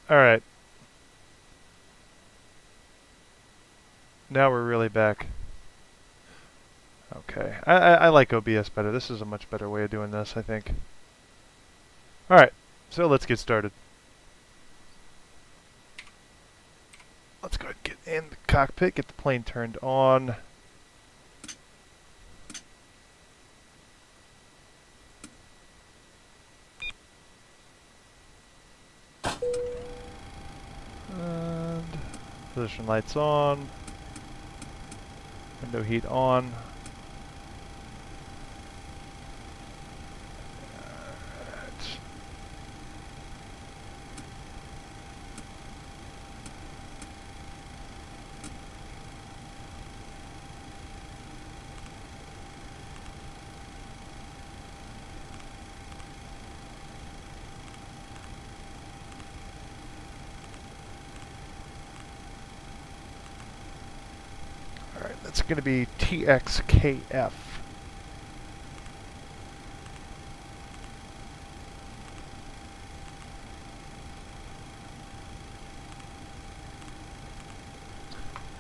Alright. Now we're really back. Okay. I like OBS better. This is a much better way of doing this, I think. Alright. So let's get started. Let's go ahead and get in the cockpit, get the plane turned on. And position lights on. Window heat on. Alright. Alright, that's going to be TXKF.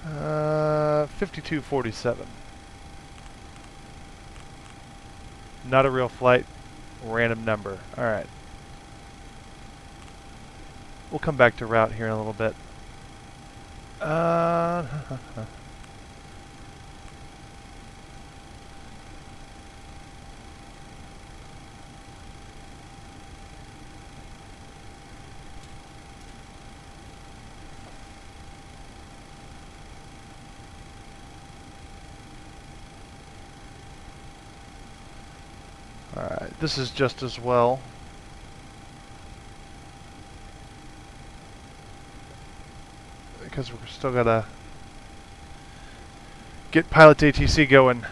Uh, 5247. Not a real flight, random number. Alright. We'll come back to route here in a little bit. Alright, this is just as well. Because we're still gotta get Pilot ATC going.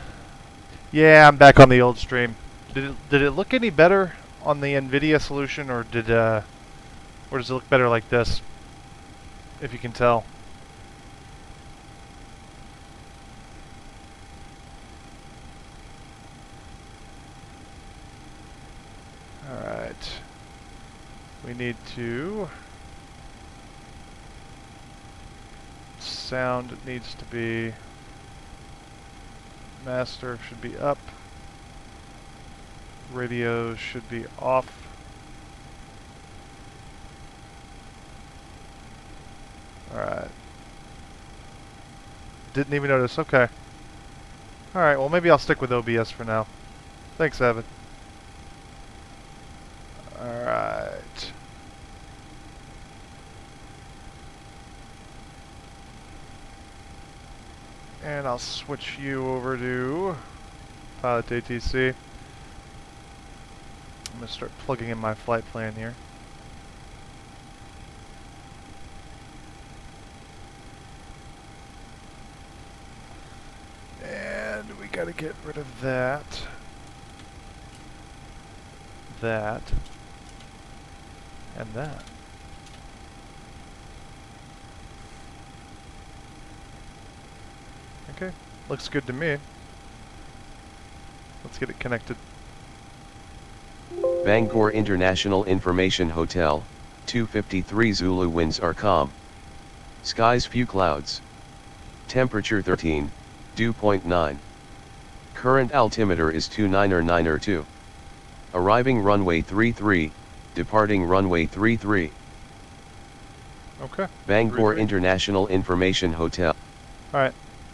Yeah, I'm back on the old stream. Did it look any better on the NVIDIA solution, or does it look better like this? If you can tell. Alright. We need to... Sound needs to be... Master should be up. Radio should be off. Alright. Didn't even notice. Okay. Alright, well maybe I'll stick with OBS for now. Thanks, Evan. Alright. And I'll switch you over to Pilot ATC. I'm going to start plugging in my flight plan here. And we got to get rid of that. That. And that. Okay, looks good to me. Let's get it connected. Bangor International Information Hotel, 253 Zulu winds are calm. Skies few clouds. Temperature 13, dew point 9. Current altimeter is 29092. Arriving runway 33, departing runway 33. Okay. Bangor International Information Hotel. Alright,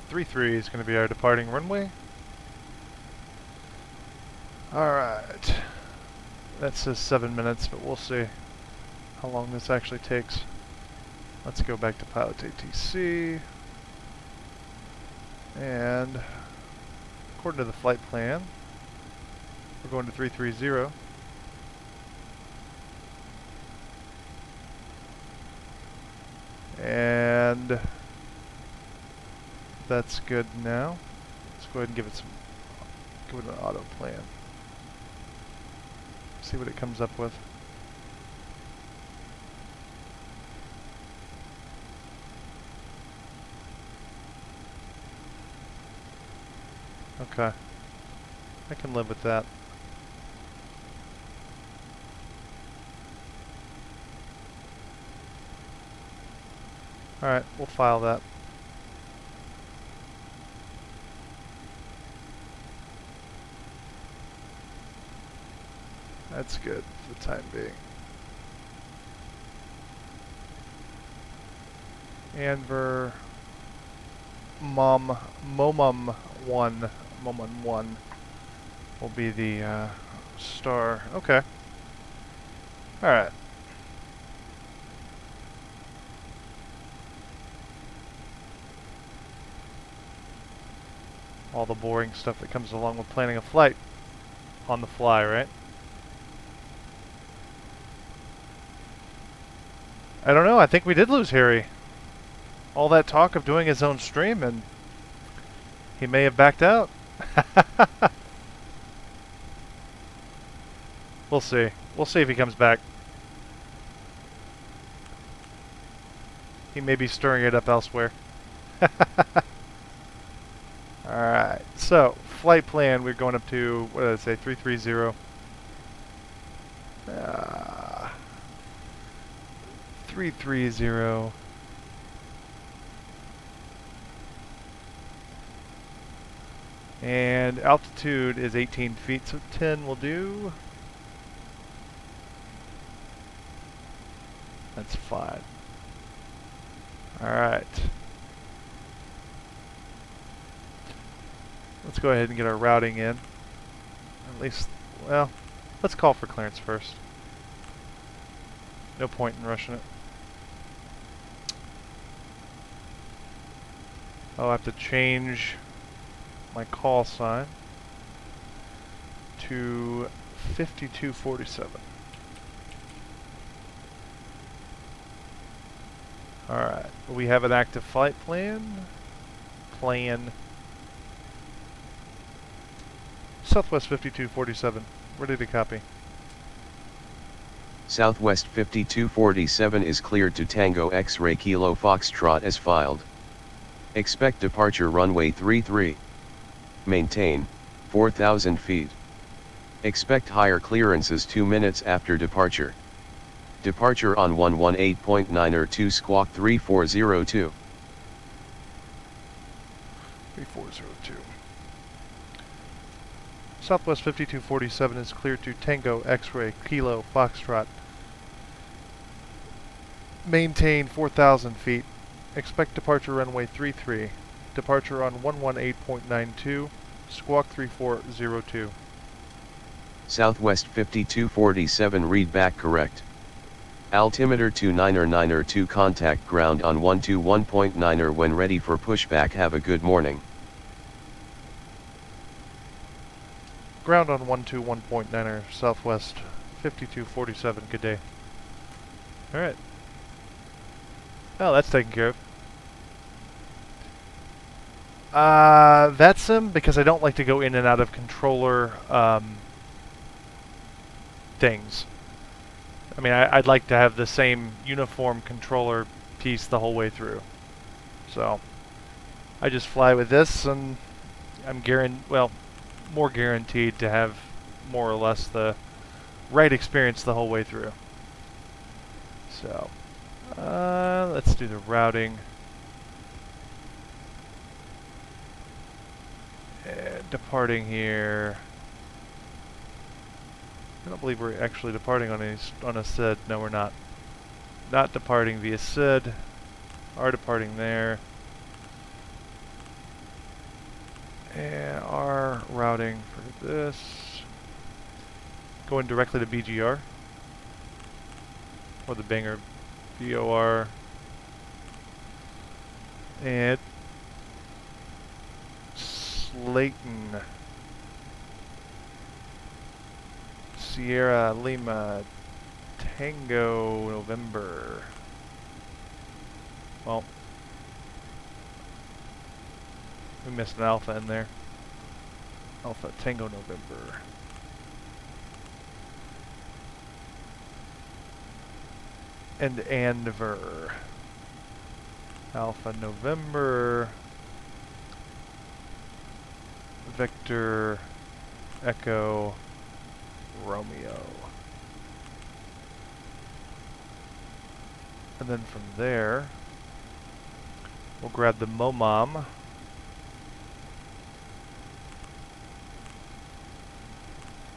33 is going to be our departing runway. Alright. That says 7 minutes, but we'll see how long this actually takes. Let's go back to Pilot ATC. And according to the flight plan, we're going to 330. And that's good now. Let's go ahead and give it an auto plan. See what it comes up with. Okay. I can live with that. Alright, we'll file that. That's good for the time being. Anver Momum 1 will be the star. Okay. Alright. All the boring stuff that comes along with planning a flight on the fly, right? I don't know, I think we did lose Harry. All that talk of doing his own stream, and he may have backed out. We'll see. We'll see if he comes back. He may be stirring it up elsewhere. Alright, so flight plan, we're going up to, what did I say, 330. 330. And altitude is 18 feet, so 10 will do. That's fine. Alright. Let's go ahead and get our routing in. At least, well, let's call for clearance first. No point in rushing it. I'll have to change my call sign to 5247. Alright, we have an active flight plan. Southwest 5247, ready to copy. Southwest 5247 is cleared to Tango X-Ray Kilo Foxtrot as filed. Expect departure runway 33. Maintain 4,000 feet. Expect higher clearances 2 minutes after departure. Departure on 118.9 or 2 squawk 3402. 3402. Southwest 5247 is cleared to Tango X-Ray Kilo Foxtrot. Maintain 4,000 feet. Expect departure runway 33. Departure on 118.92. Squawk 3402. Southwest 5247 read back correct. Altimeter 299er2 contact ground on 121.9er when ready for pushback. Have a good morning. Ground on 121.9er Southwest 5247. Good day. Alright. Oh, that's taken care of. VetSim, because I don't like to go in and out of controller things. I mean, I'd like to have the same uniform controller piece the whole way through. So, I just fly with this, and I'm more guaranteed to have more or less the right experience the whole way through. So, let's do the routing. And departing here. I don't believe we're actually departing on a SID. No, we're not. Not departing via SID. Are departing there. And our routing for this. Going directly to BGR. Or the Bangor BOR. And Slayton. Sierra Lima Tango November. Well, we missed an alpha in there. Alpha Tango November. And Anver. Alpha November. Victor Echo Romeo. And then from there, We'll grab the MOMOM.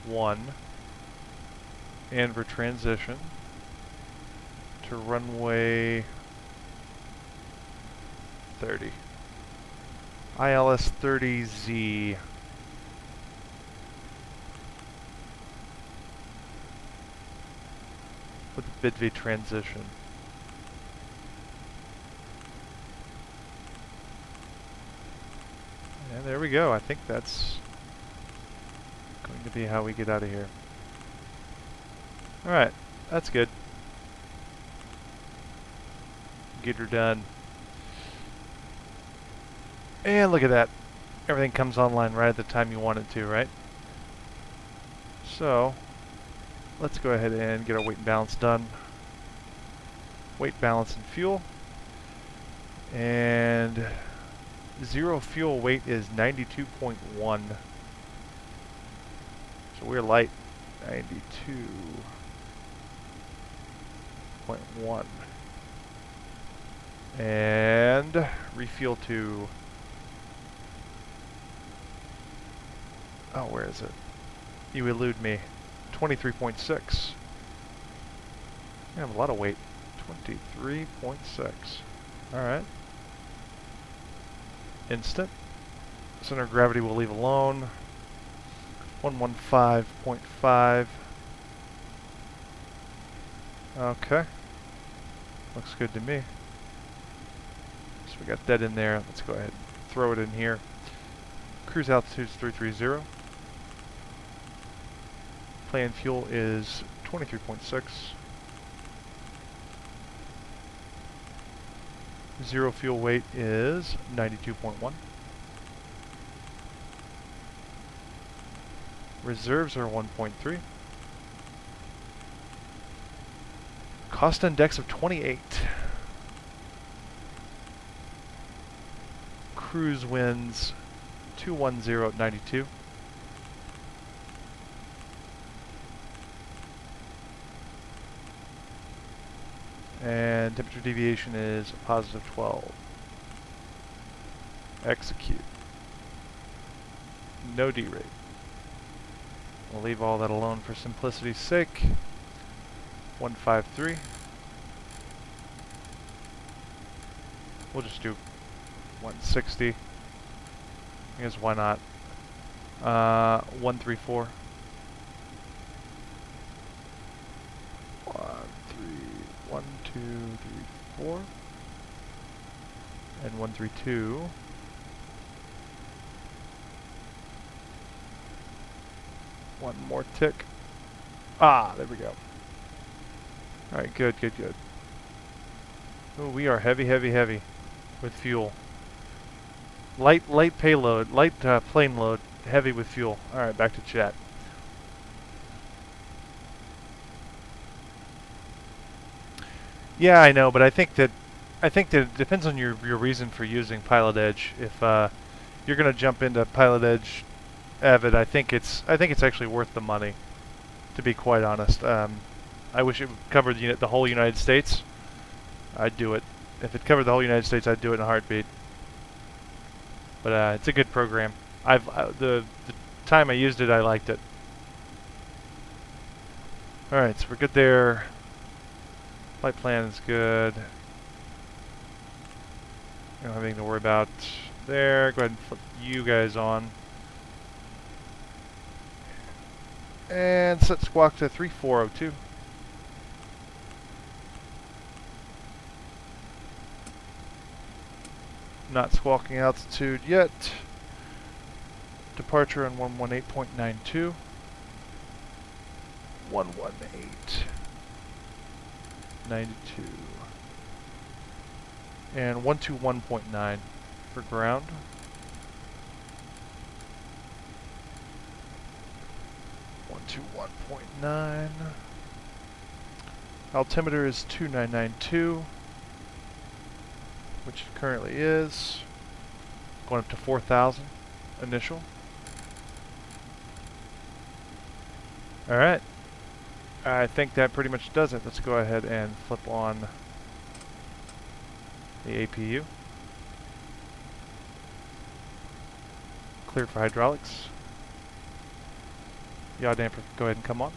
One. And for transition to runway 30. ILS 30Z. With the BidV transition. And there we go. I think that's going to be how we get out of here. Alright, that's good. Get her done. And look at that. Everything comes online right at the time you want it to, right? So, let's go ahead and get our weight and balance done. Weight, balance, and fuel. And zero fuel weight is 92.1. So we're light. 92.1. And refuel to... Oh, where is it? You elude me. 23.6. I have a lot of weight. 23.6. Alright. Instant. Center of gravity we'll leave alone. 115.5. Okay. Looks good to me. So we got that in there. Let's go ahead and throw it in here. Cruise altitude is 330. Planned fuel is 23.6. Zero fuel weight is 92.1. Reserves are 1.3. Cost index of 28. Cruise winds 210 at 92. And temperature deviation is positive 12. Execute. No derate. We'll leave all that alone for simplicity's sake. 153. We'll just do 160. I guess why not? 134. 1, 2, 3, 4. And 132. One more tick. Ah, there we go. Alright, good, good, good. Oh, we are heavy, heavy, heavy with fuel. Light payload, light plane load, heavy with fuel. Alright, back to chat. Yeah, I know, but I think that it depends on your reason for using Pilot Edge. If you're gonna jump into Pilot Edge Avid, I think it's actually worth the money, to be quite honest. I wish it covered the whole United States. I'd do it. If it covered the whole United States, I'd do it in a heartbeat. But it's a good program. The time I used it, I liked it. All right, so we're good there. Flight plan is good. We don't have anything to worry about there. Go ahead and flip you guys on. And set squawk to 3402. Not squawking altitude yet. Departure on 118.92. 118.92. And 121.9 for ground. To 1.9. Altimeter is 2992, which it currently is. Going up to 4,000 initial. Alright. I think that pretty much does it. Let's go ahead and flip on the APU. cleared for hydraulics. Yaw damper, go ahead and come on.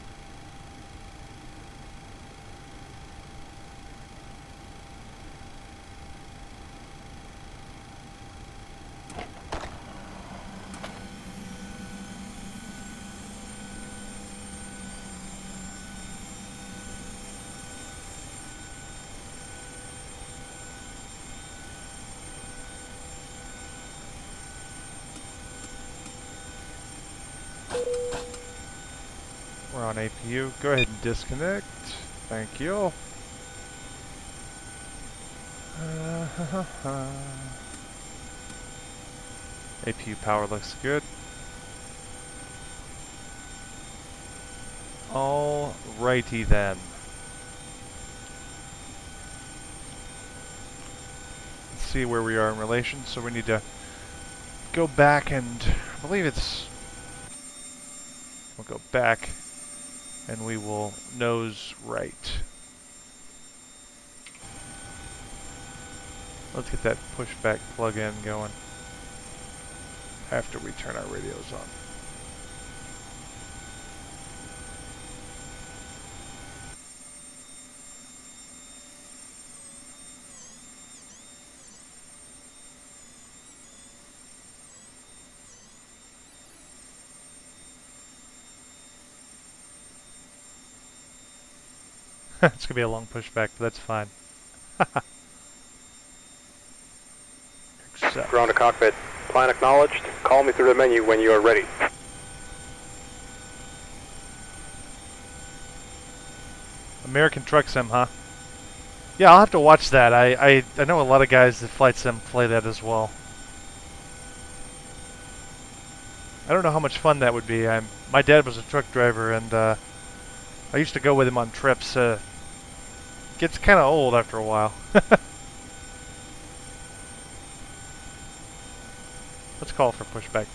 We're on APU. Go ahead and disconnect. Thank you. APU power looks good. Alrighty then. Let's see where we are in relation. So we need to go back and I believe it's... We'll go back and we will nose right. Let's get that pushback plug-in going after we turn our radios on. It's gonna be a long pushback, but that's fine. Ground to cockpit. Plan acknowledged. Call me through the menu when you are ready. American Truck Sim, huh? Yeah, I'll have to watch that. I know a lot of guys that flight sim play that as well. I don't know how much fun that would be. My dad was a truck driver, and I used to go with him on trips. Gets kind of old after a while. Let's call for pushback.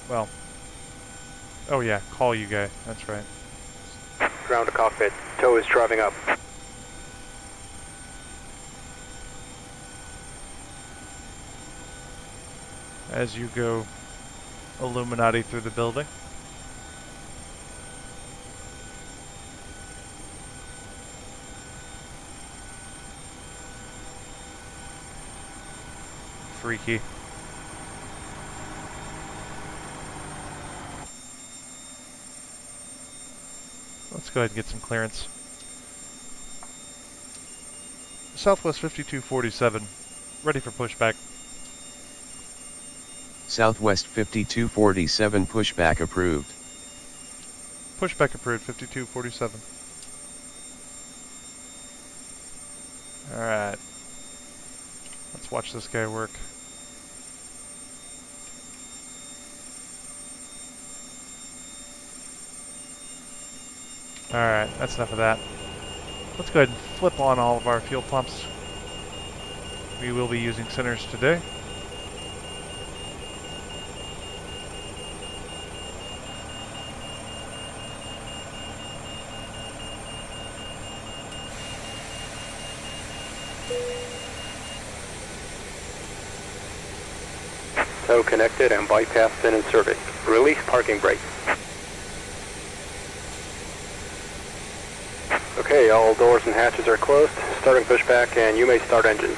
Well, oh yeah, call you guy. That's right. Ground to cockpit. Tow is driving up. As you go Illuminati through the building. Freaky. Let's go ahead and get some clearance. Southwest 5247, ready for pushback. Southwest 5247 pushback approved. Pushback approved, 5247. Alright. Let's watch this guy work. Alright, that's enough of that. Let's go ahead and flip on all of our fuel pumps. We will be using centers today. Tow connected and bypass pin inserted. Release parking brake. Okay, all doors and hatches are closed. Starting pushback and you may start engines.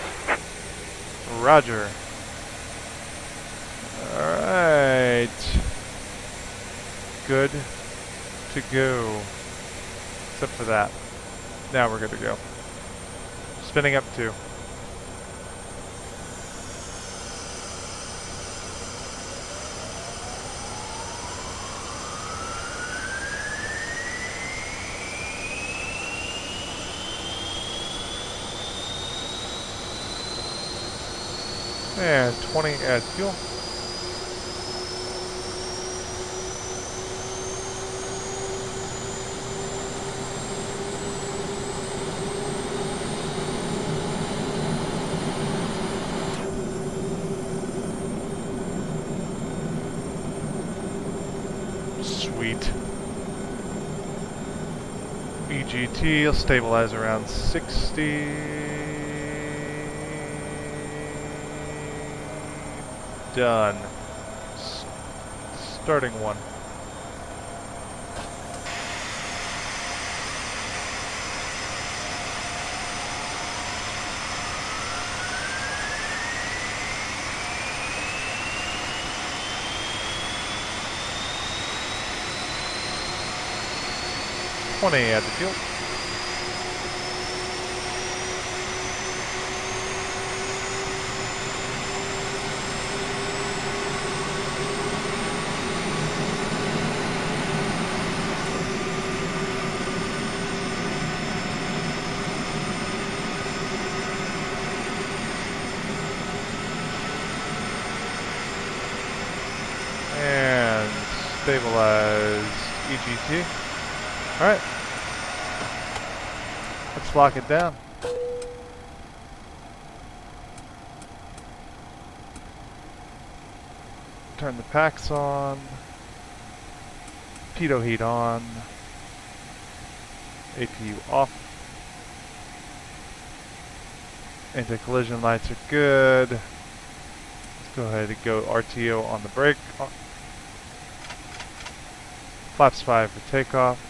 Roger. Alright. Good to go. Except for that. Now we're good to go. Spinning up 2. And 20 add fuel. Sweet. EGT will stabilize around 60. Done. Starting 1. At the fuel. And stabilize EGT. Alright. Let's lock it down. Turn the packs on. Pitot heat on. APU off. Anti-collision lights are good. Let's go ahead and go RTO on the brake. Flaps 5 for takeoff.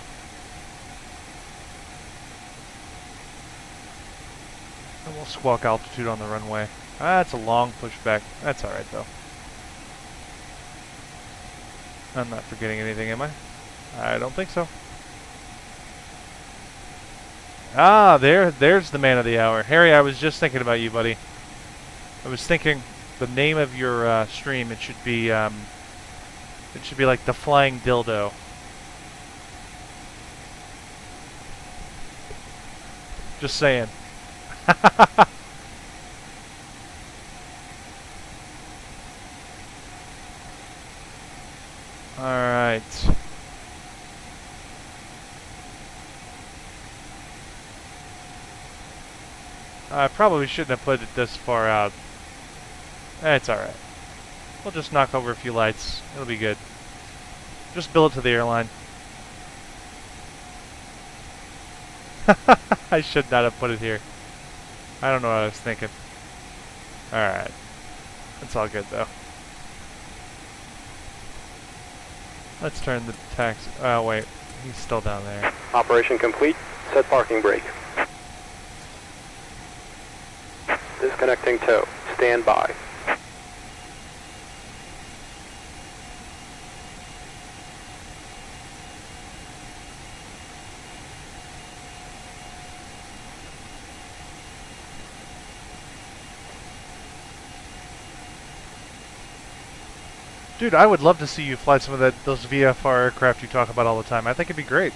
And we'll squawk altitude on the runway. That's a long pushback. That's alright though. I'm not forgetting anything, am I? I don't think so. Ah, there's the man of the hour. Harry, I was just thinking about you, buddy. I was thinking the name of your stream, it should be like the Flying Dildo. Just saying. Alright. I probably shouldn't have put it this far out. It's alright. We'll just knock over a few lights. It'll be good. Just bill it to the airline. I should not have put it here. I don't know what I was thinking. Alright. It's all good though. Let's turn the taxi. Oh wait, he's still down there. Operation complete. Set parking brake. Disconnecting tow. Stand by. Dude, I would love to see you fly some of those VFR aircraft you talk about all the time. I think it'd be great.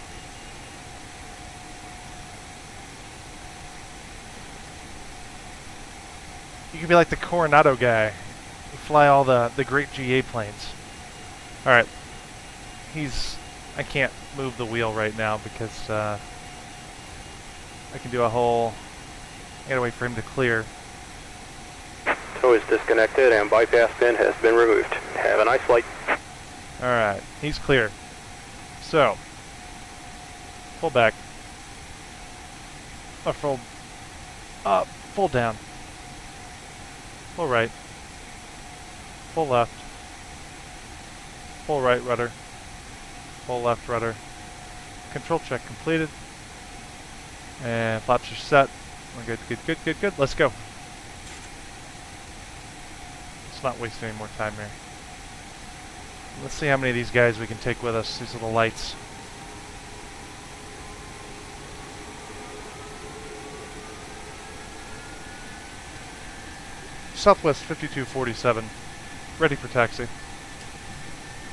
You could be like the Coronado guy. You fly all the great GA planes. Alright. I can't move the wheel right now because I can do a whole... I gotta wait for him to clear. Tow is disconnected and bypass pin has been removed. Have a nice flight. Alright, he's clear. So, full back. Or full up, full down. Full right. Full left. Full right rudder. Full left rudder. Control check completed. And flaps are set. We're good. Let's go. Let's not waste any more time here. Let's see how many of these guys we can take with us. These are the lights. Southwest 5247. Ready for taxi.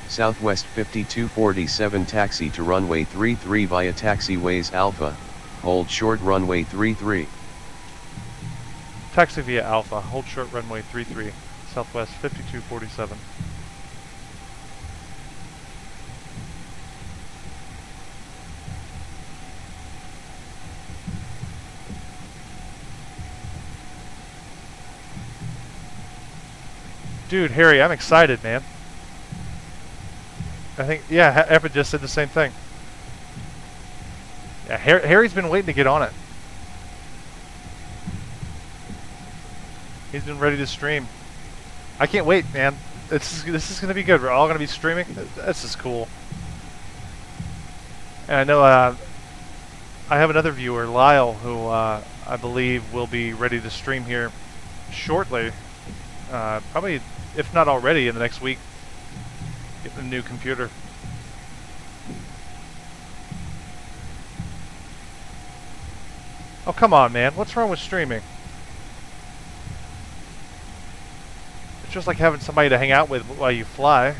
Southwest 5247 taxi to runway 33 via taxiways Alpha. Hold short runway 33. Taxi via Alpha. Hold short runway 33. Southwest 5247. Dude, Harry, I'm excited, man. I think, yeah, Epic just said the same thing. Yeah, Harry's been waiting to get on it. He's been ready to stream. I can't wait, man. This is going to be good. We're all going to be streaming. This is cool. And I know I have another viewer, Lyle, who I believe will be ready to stream here shortly. Probably, if not already, in the next week. Getting a new computer. Oh, come on, man. What's wrong with streaming? It's just like having somebody to hang out with while you fly.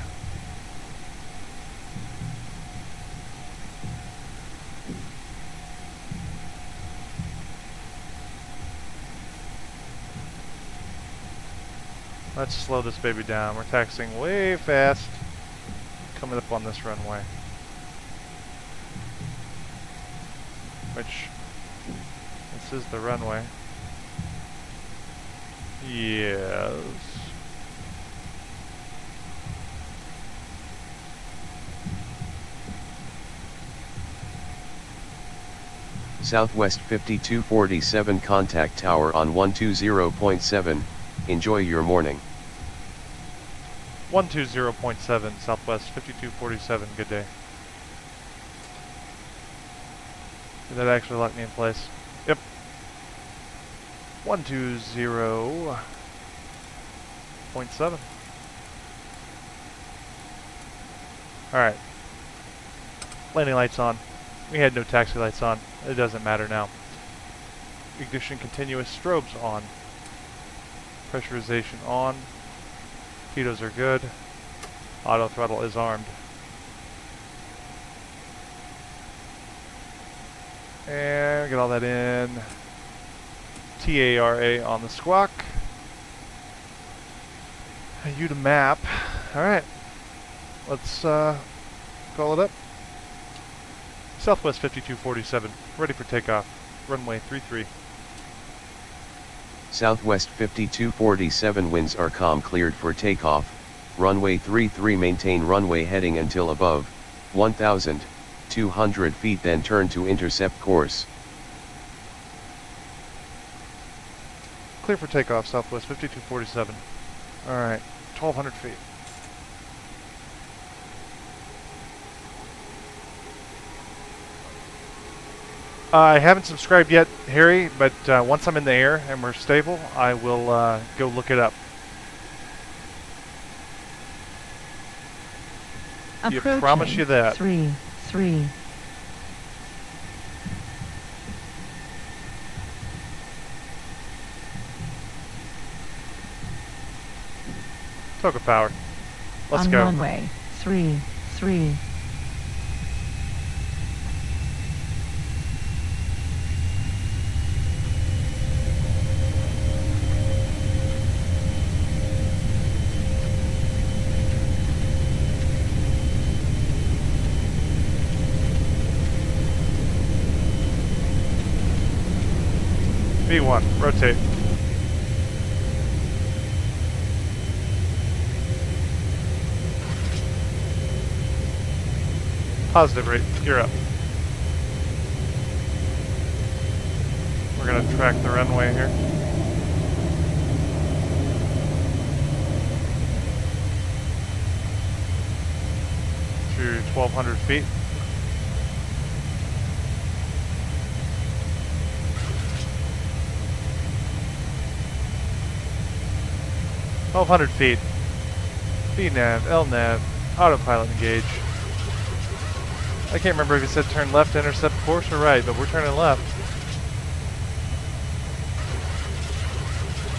Let's slow this baby down. We're taxiing way fast. Coming up on this runway. Which, this is the runway. Yes. Southwest 5247 contact tower on 120.7, enjoy your morning. 120.7 Southwest 5247, good day. Did that actually lock me in place? Yep. 120.7. Alright. Landing lights on. We had no taxi lights on. It doesn't matter now. Ignition continuous, strobes on. Pressurization on. Pitos are good. Auto throttle is armed. And get all that in. TARA on the squawk. U to map. Alright. Let's call it up. Southwest 5247, ready for takeoff. Runway 33. Southwest 5247 winds are calm, cleared for takeoff. Runway 33, maintain runway heading until above 1,200 feet, then turn to intercept course. Clear for takeoff, Southwest 5247. Alright, 1,200 feet. I haven't subscribed yet, Harry, but once I'm in the air and we're stable, I will go look it up. I promise you that. 3. Toga power. Let's on go. Runway 33. B1, rotate. Positive rate, gear up. We're going to track the runway here. To 1,200 feet. feet. V-nav, L-nav, autopilot engage. I can't remember if he said turn left to intercept course or right, but we're turning left.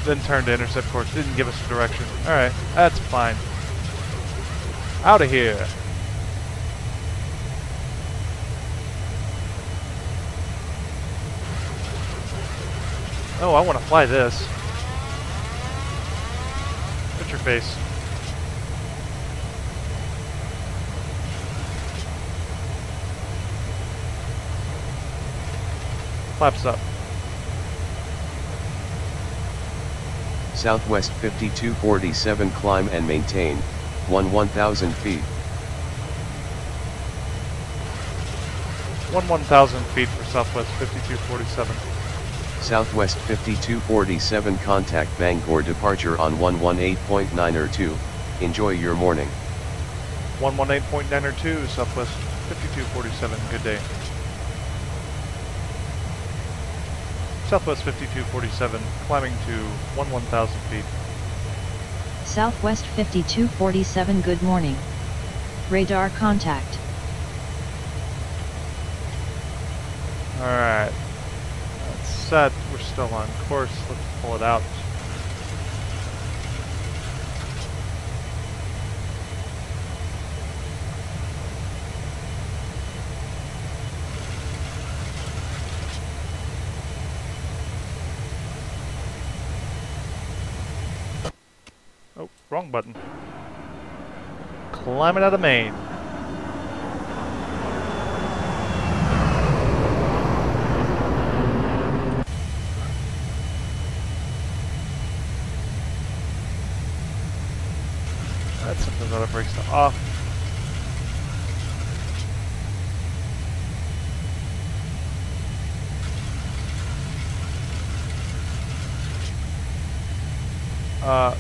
Then turn to intercept course. Didn't give us a direction. Alright, that's fine. Out of here. Oh, I want to fly this. Put your face. Flaps up. Southwest 5247, climb and maintain 1,000 feet. 1,000 feet for Southwest 5247. Southwest 5247, contact Bangor departure on 118.9 or 2, Enjoy your morning. 118.902, Southwest 5247, good day. Southwest 5247, climbing to 11,000 feet. Southwest 5247, good morning. Radar contact. Alright, that's set, we're still on course, let's pull it out. Oh, wrong button. Climbing out of Maine. That's something that brakes to off.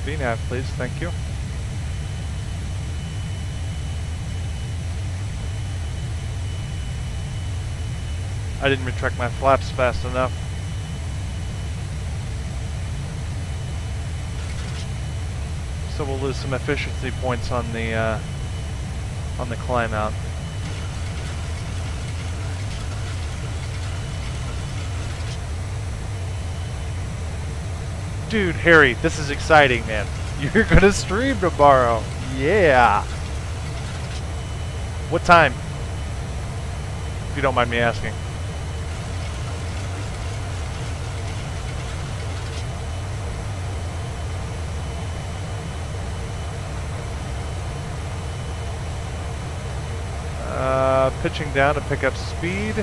VNAV, please, thank you. I didn't retract my flaps fast enough. So we'll lose some efficiency points on the climb out. Dude, Harry, this is exciting, man. You're gonna stream tomorrow. Yeah. What time? If you don't mind me asking. Pitching down to pick up speed.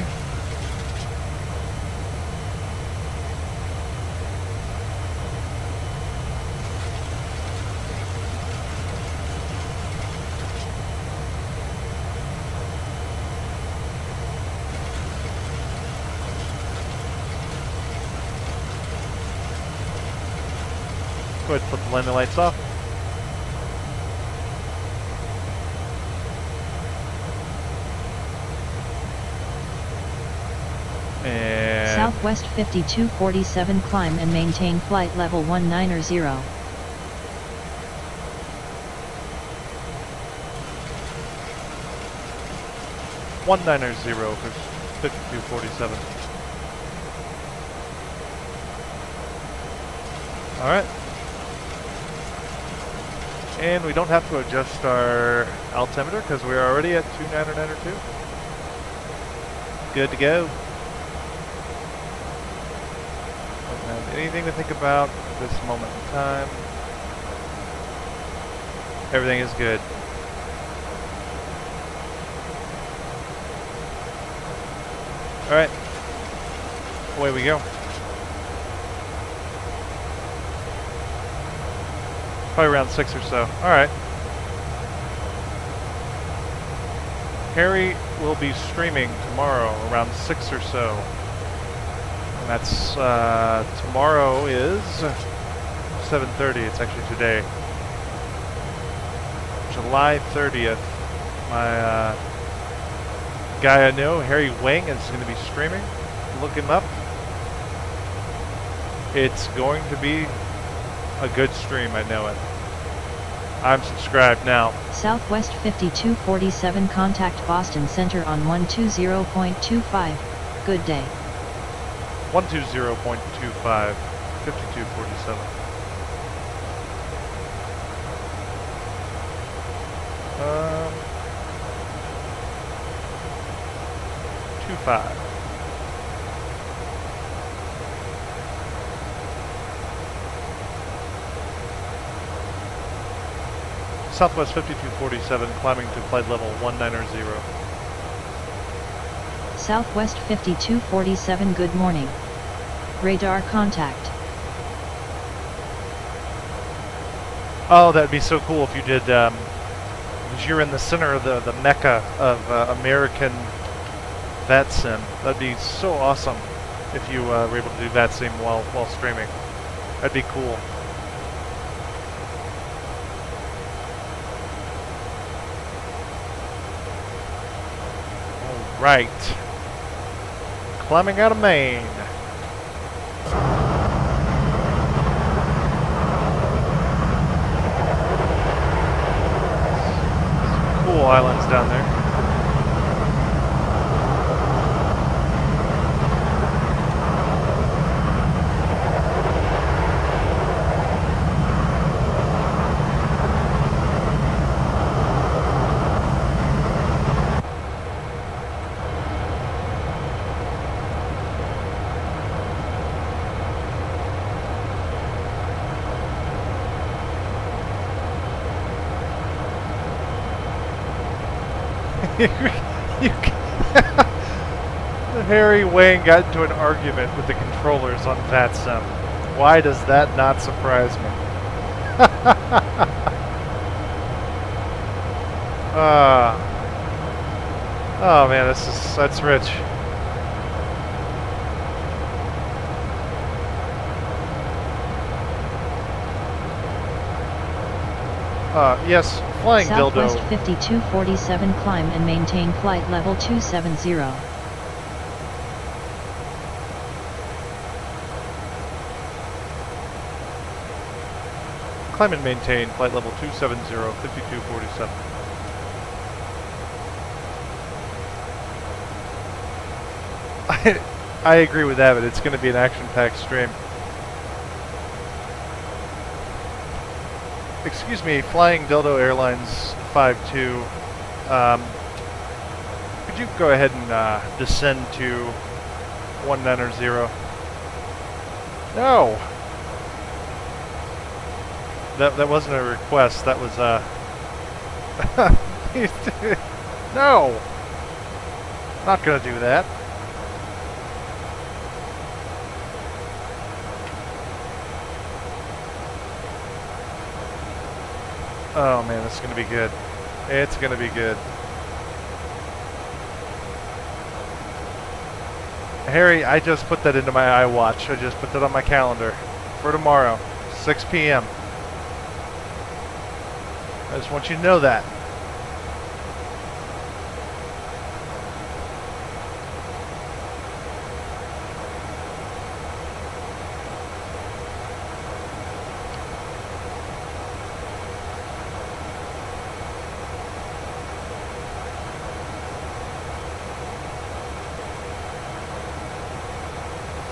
Go ahead and put the landing lights off. And Southwest 5247, climb and maintain flight level 190. 190 for 5247. Alright. And we don't have to adjust our altimeter because we're already at 29902. Good to go. Don't have anything to think about at this moment in time. Everything is good. Alright. Away we go. Probably around 6 or so. Alright. Harry will be streaming tomorrow around 6 or so. And that's, tomorrow is 7:30. It's actually today. July 30th. My, guy I know, Harry Wang, is going to be streaming. Look him up. It's going to be a good stream, I know it. I'm subscribed now. Southwest 5247, contact Boston Center on 120.25. Good day. 120.25, 5247. 25. Southwest 5247, climbing to flight level 190. Southwest 5247, good morning. Radar contact. Oh, that'd be so cool if you did, because you're in the center of the mecca of American VATSIM. That'd be so awesome if you were able to do VATSIM while streaming. That'd be cool. right. Climbing out of Maine. Some cool islands down there. Harry Wayne got into an argument with the controllers on that sim. Why does that not surprise me? Oh man, that's rich. Yes, flying Southwest dildo. 5247 climb and maintain flight level 270. Climb and maintain flight level 270, 5247. I agree with that, but it's going to be an action-packed stream. Excuse me, Flying Dildo Airlines 52. Could you go ahead and descend to 190? No! That wasn't a request, that was no! Not gonna do that. Oh man, this is gonna be good. It's gonna be good. Harry, I just put that into my iWatch. I just put that on my calendar for tomorrow, 6 p.m. I just want you to know that.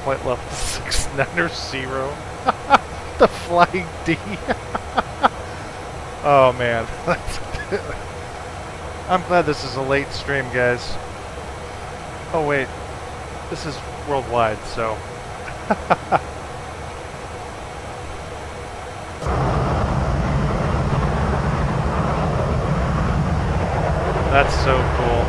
Flight level 690. The Flying D. Oh man. I'm glad this is a late stream, guys. Oh wait. This is worldwide, so. That's so cool.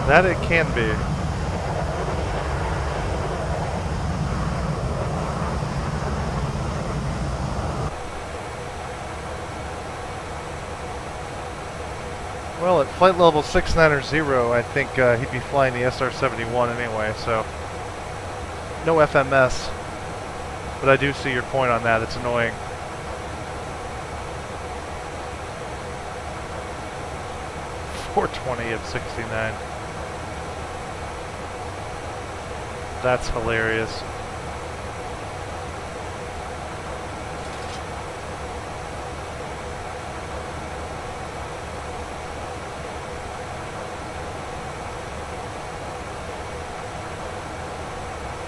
That it can be. Well, at flight level 690, I think he'd be flying the SR-71 anyway, so no FMS. But I do see your point on that. It's annoying. .420 at 69. That's hilarious.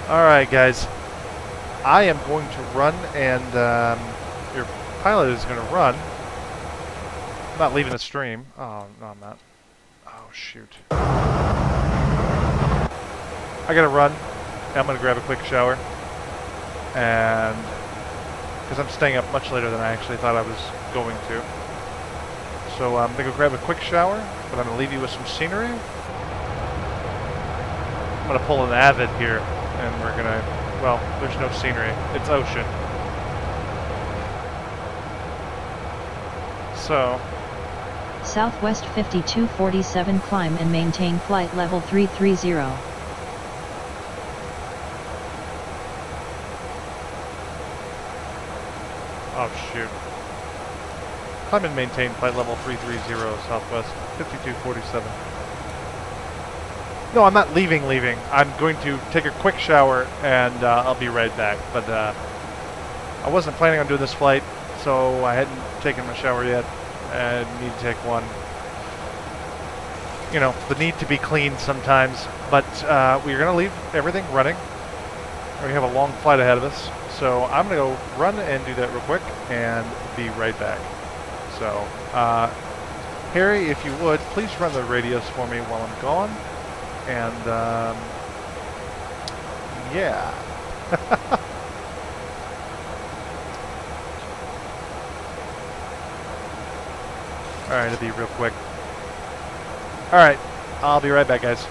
Alright guys, I am going to run and your pilot is going to run. I'm not leaving the stream. Oh, no I'm not. Oh shoot. I gotta run. I'm gonna grab a quick shower. And because I'm staying up much later than I actually thought I was going to. So I'm gonna go grab a quick shower, but I'm gonna leave you with some scenery. I'm gonna pull an Avid here, and we're gonna, well, there's no scenery. It's ocean. So Southwest 5247 climb and maintain flight level 330. Oh shoot. Climb and maintain flight level 330 Southwest 5247. No, I'm not leaving. I'm going to take a quick shower and I'll be right back. But I wasn't planning on doing this flight, so I hadn't taken my shower yet. I need to take one. You know, the need to be clean sometimes. But we're going to leave everything running. We have a long flight ahead of us. So I'm going to go run and do that real quick and be right back. So, Harry, if you would, please run the radios for me while I'm gone. And, yeah. Alright, it'll be real quick. Alright, I'll be right back, guys.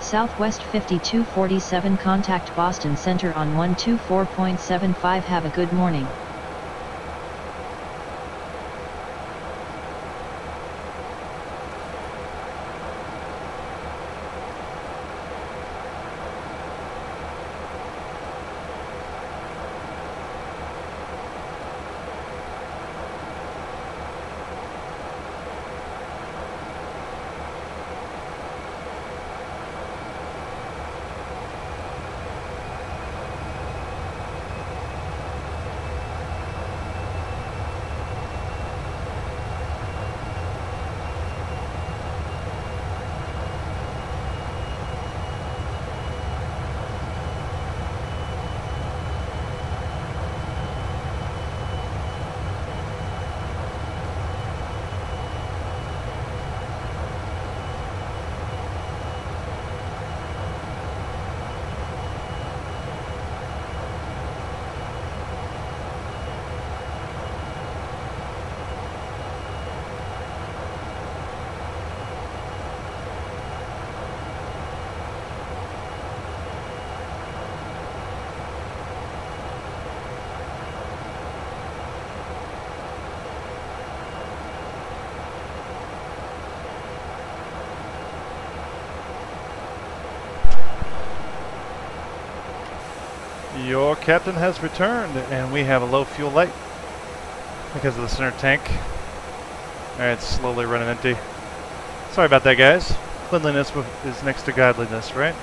Southwest 5247 contact Boston Center on 124.75. Have a good morning. Your captain has returned, and we have a low fuel light because of the center tank. Alright, it's slowly running empty. Sorry about that, guys. Cleanliness is next to godliness, right?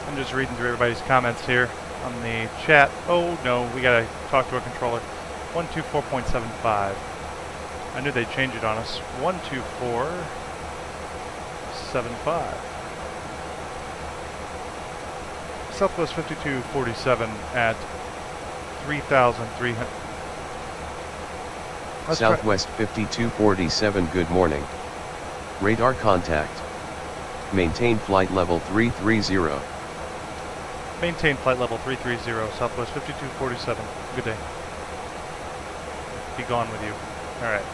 I'm just reading through everybody's comments here on the chat. Oh no, we gotta talk to a controller. 124.75. I knew they'd change it on us. 124.75. Southwest 5247 at 3,300. Southwest 5247, good morning. Radar contact. Maintain flight level 330. Maintain flight level 330, Southwest 5247. Good day. Be gone with you. Alright.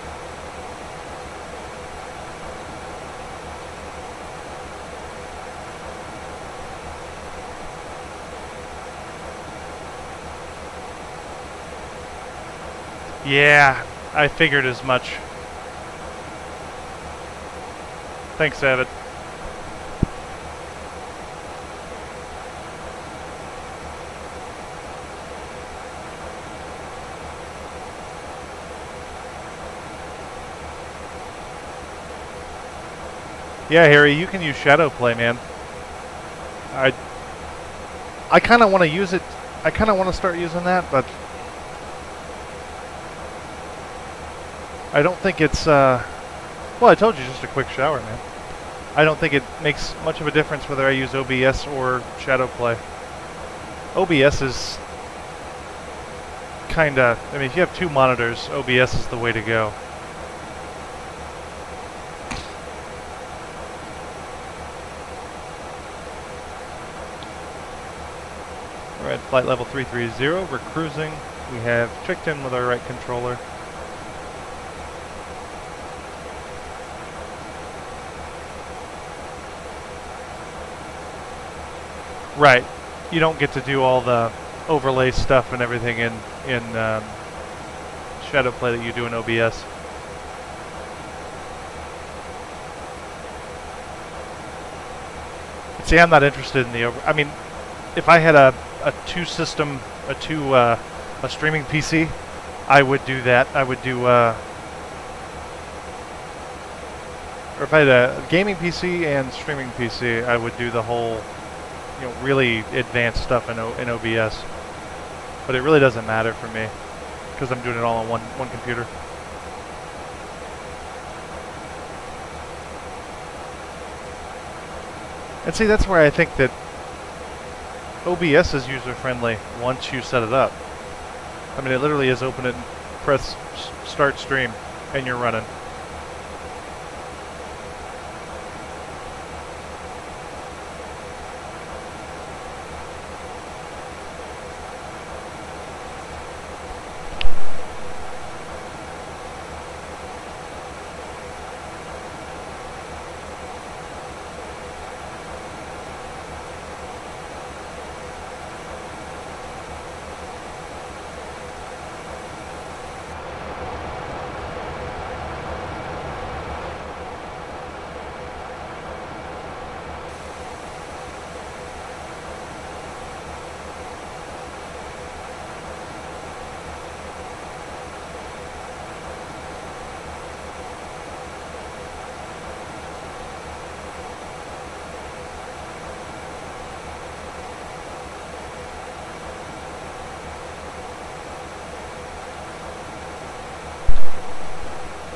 Yeah, I figured as much. Thanks, Abbott. Yeah, Harry, you can use shadow play, man. I kind of want to use it. I kind of want to start using that, but I don't think it's, well, I told you, just a quick shower, man. I don't think it makes much of a difference whether I use OBS or shadow play. OBS is kind of, I mean, if you have two monitors, OBS is the way to go. We're at flight level 330, we're cruising. We have checked in with our right controller. Right, you don't get to do all the overlay stuff and everything in shadow play that you do in OBS. See, I'm not interested in the I mean, if I had a two-system, a streaming PC, I would do that. I would do, or if I had a gaming PC and streaming PC, I would do the whole, you know, really advanced stuff in OBS. But it really doesn't matter for me because I'm doing it all on one computer. And see, that's where I think that OBS is user-friendly once you set it up. I mean, it literally is open it and press start stream, and you're running.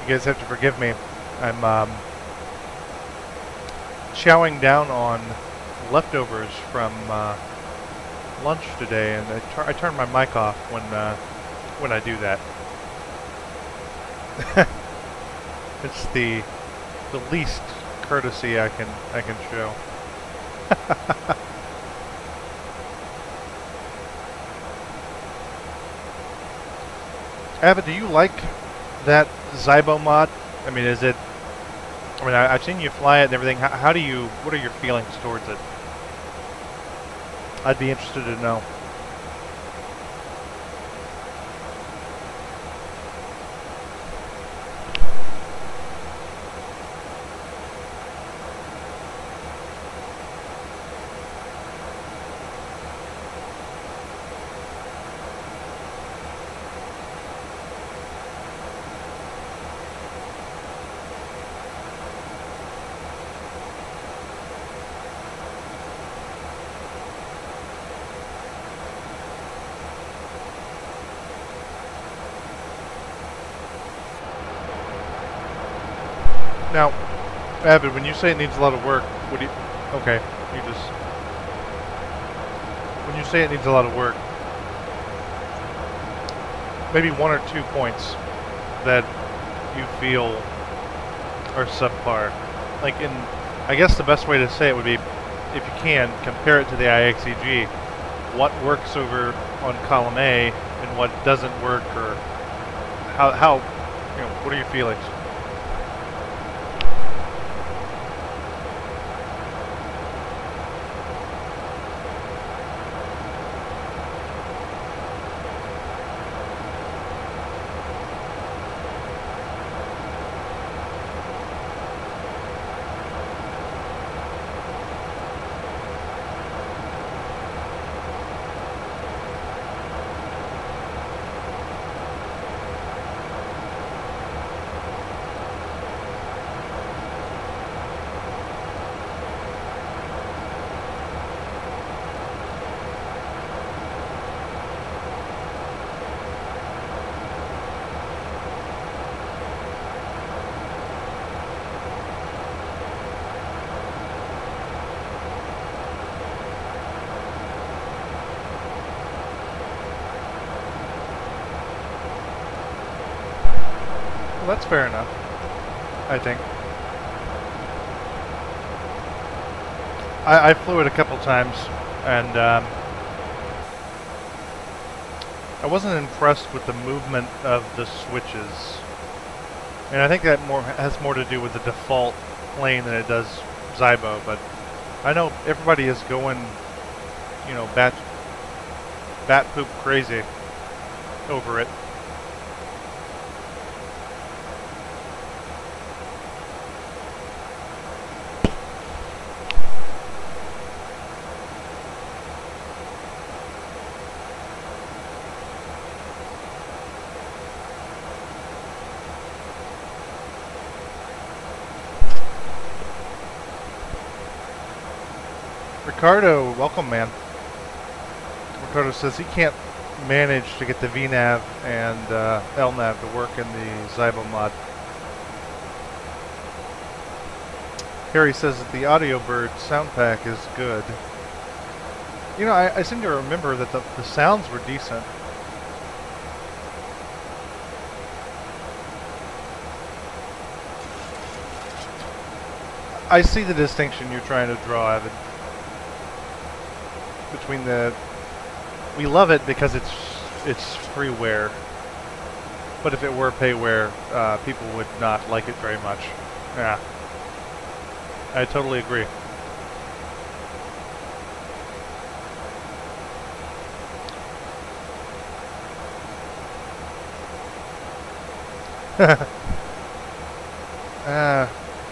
You guys have to forgive me. I'm chowing down on leftovers from lunch today, and I turn my mic off when I do that. It's the least courtesy I can show. Ava, do you like that Zybo mod? I mean, is it... I mean, I've seen you fly it and everything. How do you... What are your feelings towards it? I'd be interested to know. Now, Avid, when you say it needs a lot of work, what do you... Okay, you just... When you say it needs a lot of work, maybe 1 or 2 points that you feel are subpar. Like in... I guess the best way to say it would be, if you can, compare it to the IXEG. What works over on column A and what doesn't work, or how you know, what are your feelings? Well, that's fair enough, I think. I flew it a couple times, and I wasn't impressed with the movement of the switches. And I think that has more to do with the default plane than it does Zybo, but I know everybody is going, you know, bat poop crazy over it. Ricardo, welcome, man. Ricardo says he can't managed to get the VNav and LNav to work in the Zybo mod. Harry says that the AudioBird sound pack is good. You know, I seem to remember that the sounds were decent. I see the distinction you're trying to draw, Evan, between the... We love it because it's freeware, but if it were payware, people would not like it very much. Yeah, I totally agree.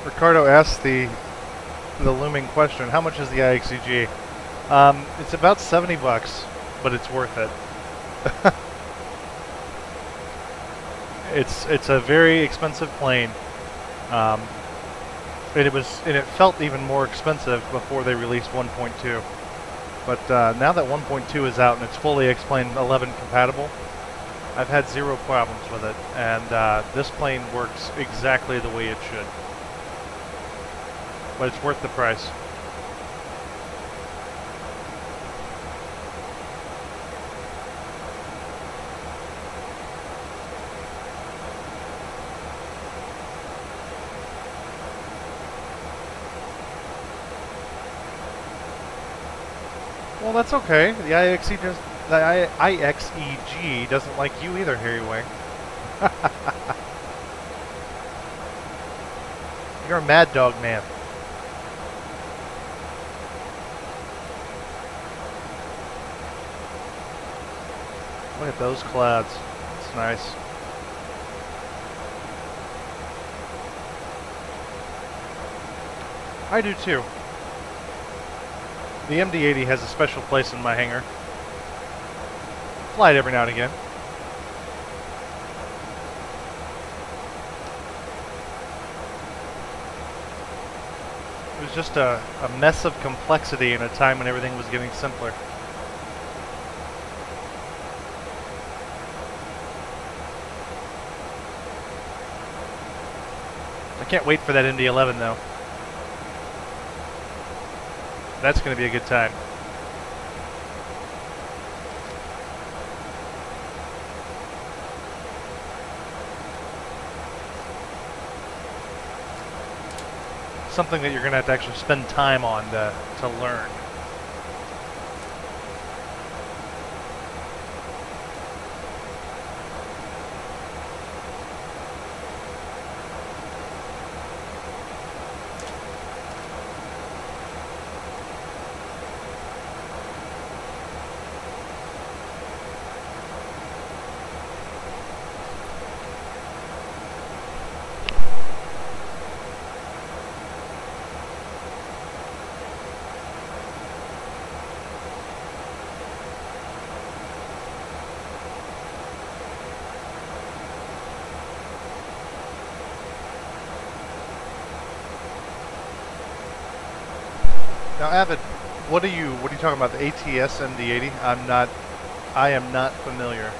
Ricardo asked the looming question: how much is the IXEG? It's about $70, but it's worth it. It's a very expensive plane, and it felt even more expensive before they released 1.2. But now that 1.2 is out and it's fully X-Plane 11 compatible, I've had zero problems with it, and this plane works exactly the way it should. But it's worth the price. Well, that's okay. The IXEG doesn't like you either, Harry Wang. You're a mad dog man. Look at those clouds. It's nice. I do too. The MD-80 has a special place in my hangar. Fly it every now and again. It was just a mess of complexity in a time when everything was getting simpler. I can't wait for that MD-11 though. That's going to be a good time. Something that you're going to have to actually spend time on to learn. Now, Avid, what are you talking about? The ATS MD-80? I am not familiar.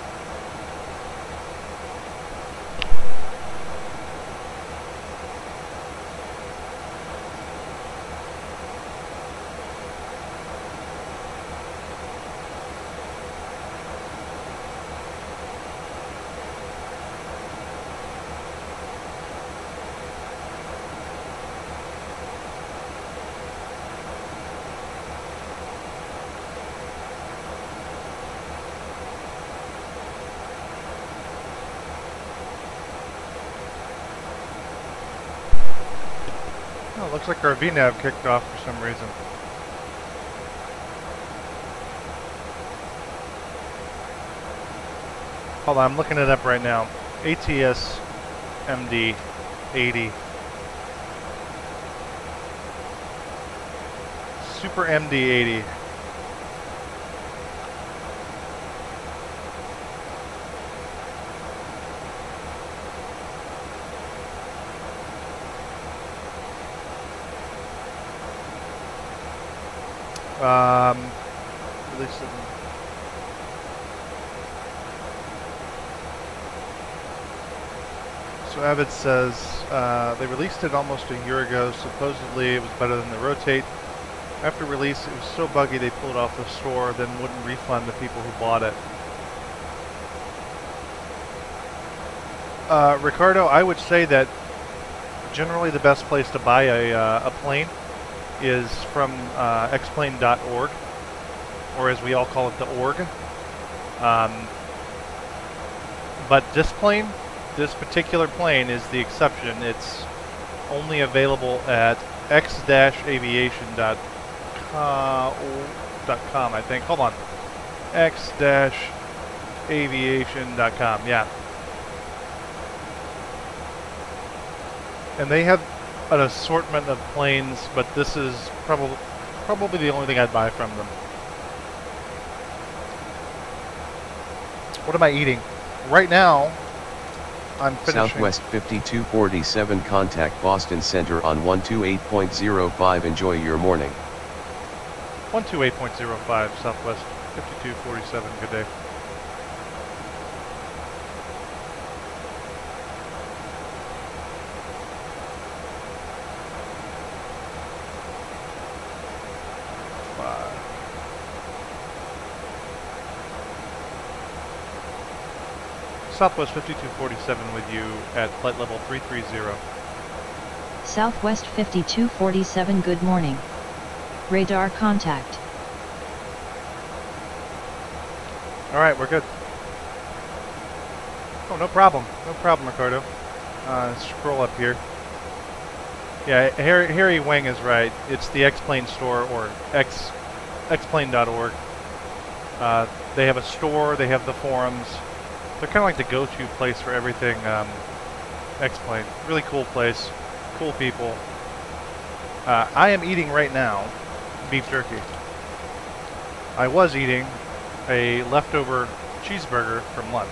Oh, looks like our VNav kicked off for some reason. Hold on, I'm looking it up right now. ATS MD-80. Super MD-80. Release So Avid says they released it almost a year ago. Supposedly it was better than the Rotate. After release, it was so buggy they pulled it off the store, then wouldn't refund the people who bought it. Ricardo, I would say that generally the best place to buy a plane is from xplane.org, or as we all call it, the org. But this plane, this particular plane, is the exception. It's only available at x-aviation.com, I think. Hold on. x-aviation.com, yeah. And they have an assortment of planes, but this is probably the only thing I'd buy from them. What am I eating? Right now, I'm finishing. Southwest 5247, contact Boston Center on 128.05. Enjoy your morning. 128.05, Southwest 5247, good day. Southwest 5247 with you at flight level 330. Southwest 5247, good morning. Radar contact. Alright, we're good. Oh, no problem. No problem, Ricardo. Scroll up here. Yeah, Harry Wang is right. It's the X-Plane store, or xplane.org. They have a store, they have the forums. They're kind of like the go-to place for everything X-Plane. Really cool place, cool people. I am eating right now beef jerky. I was eating a leftover cheeseburger from lunch.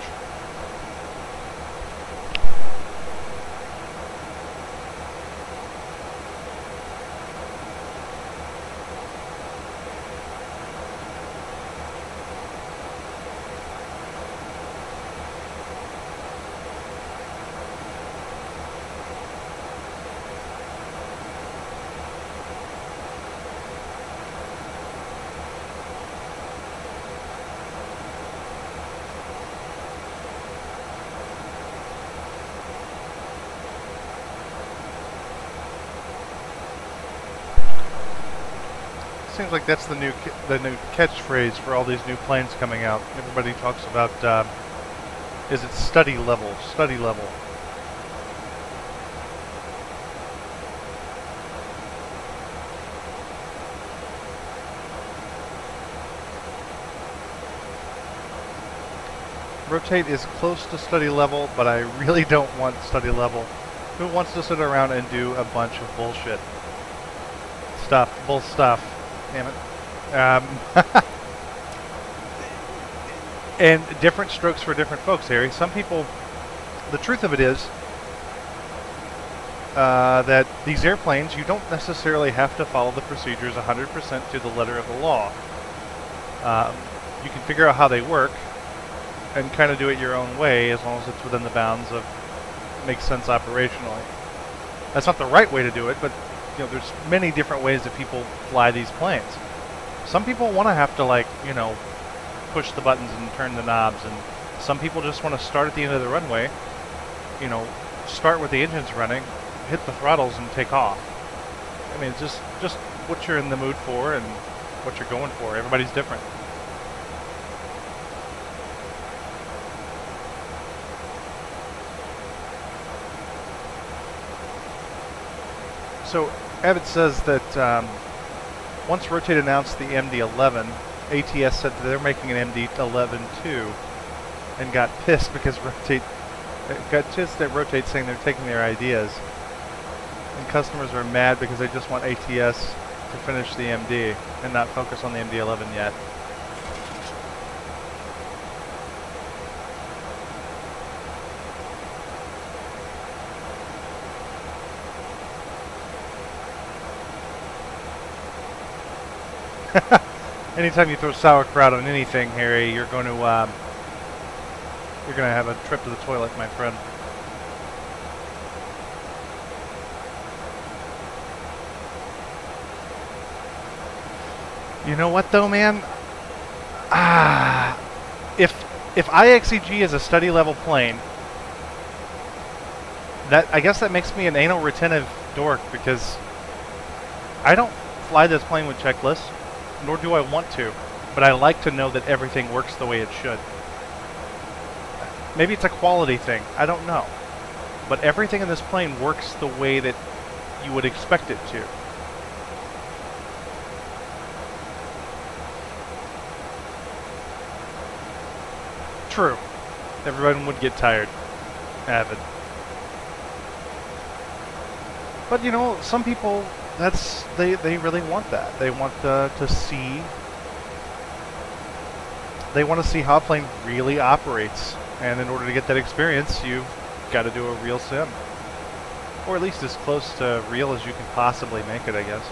Seems like that's the new catchphrase for all these new planes coming out. Everybody talks about is it study level, study level. Rotate is close to study level, but I really don't want study level. Who wants to sit around and do a bunch of bullshit stuff, bull stuff? Damn it. And different strokes for different folks, Harry. Some people, the truth of it is that these airplanes, you don't necessarily have to follow the procedures 100% to the letter of the law. You can figure out how they work and kind of do it your own way, as long as it's within the bounds of makes sense operationally. That's not the right way to do it, but you know, there's many different ways that people fly these planes. Some people want to have to, like, you know, push the buttons and turn the knobs, and some people just want to start at the end of the runway, you know, start with the engines running, hit the throttles and take off. I mean, it's just what you're in the mood for and what you're going for. Everybody's different. So Abbott says that once Rotate announced the MD-11, ATS said that they're making an MD-11 too, and got pissed because Rotate saying they're taking their ideas, and customers are mad because they just want ATS to finish the MD and not focus on the MD-11 yet. Anytime you throw sauerkraut on anything, Harry, you're going to have a trip to the toilet, my friend. You know what though, man? If IXEG is a study level plane, I guess that makes me an anal retentive dork, because I don't fly this plane with checklists, nor do I want to, but I like to know that everything works the way it should. Maybe it's a quality thing, I don't know. But everything in this plane works the way that you would expect it to. True. Everyone would get tired. Avid. But you know, some people, they really want that. They want to see. They want to see how a plane really operates, and in order to get that experience, you've got to do a real sim, or at least as close to real as you can possibly make it, I guess.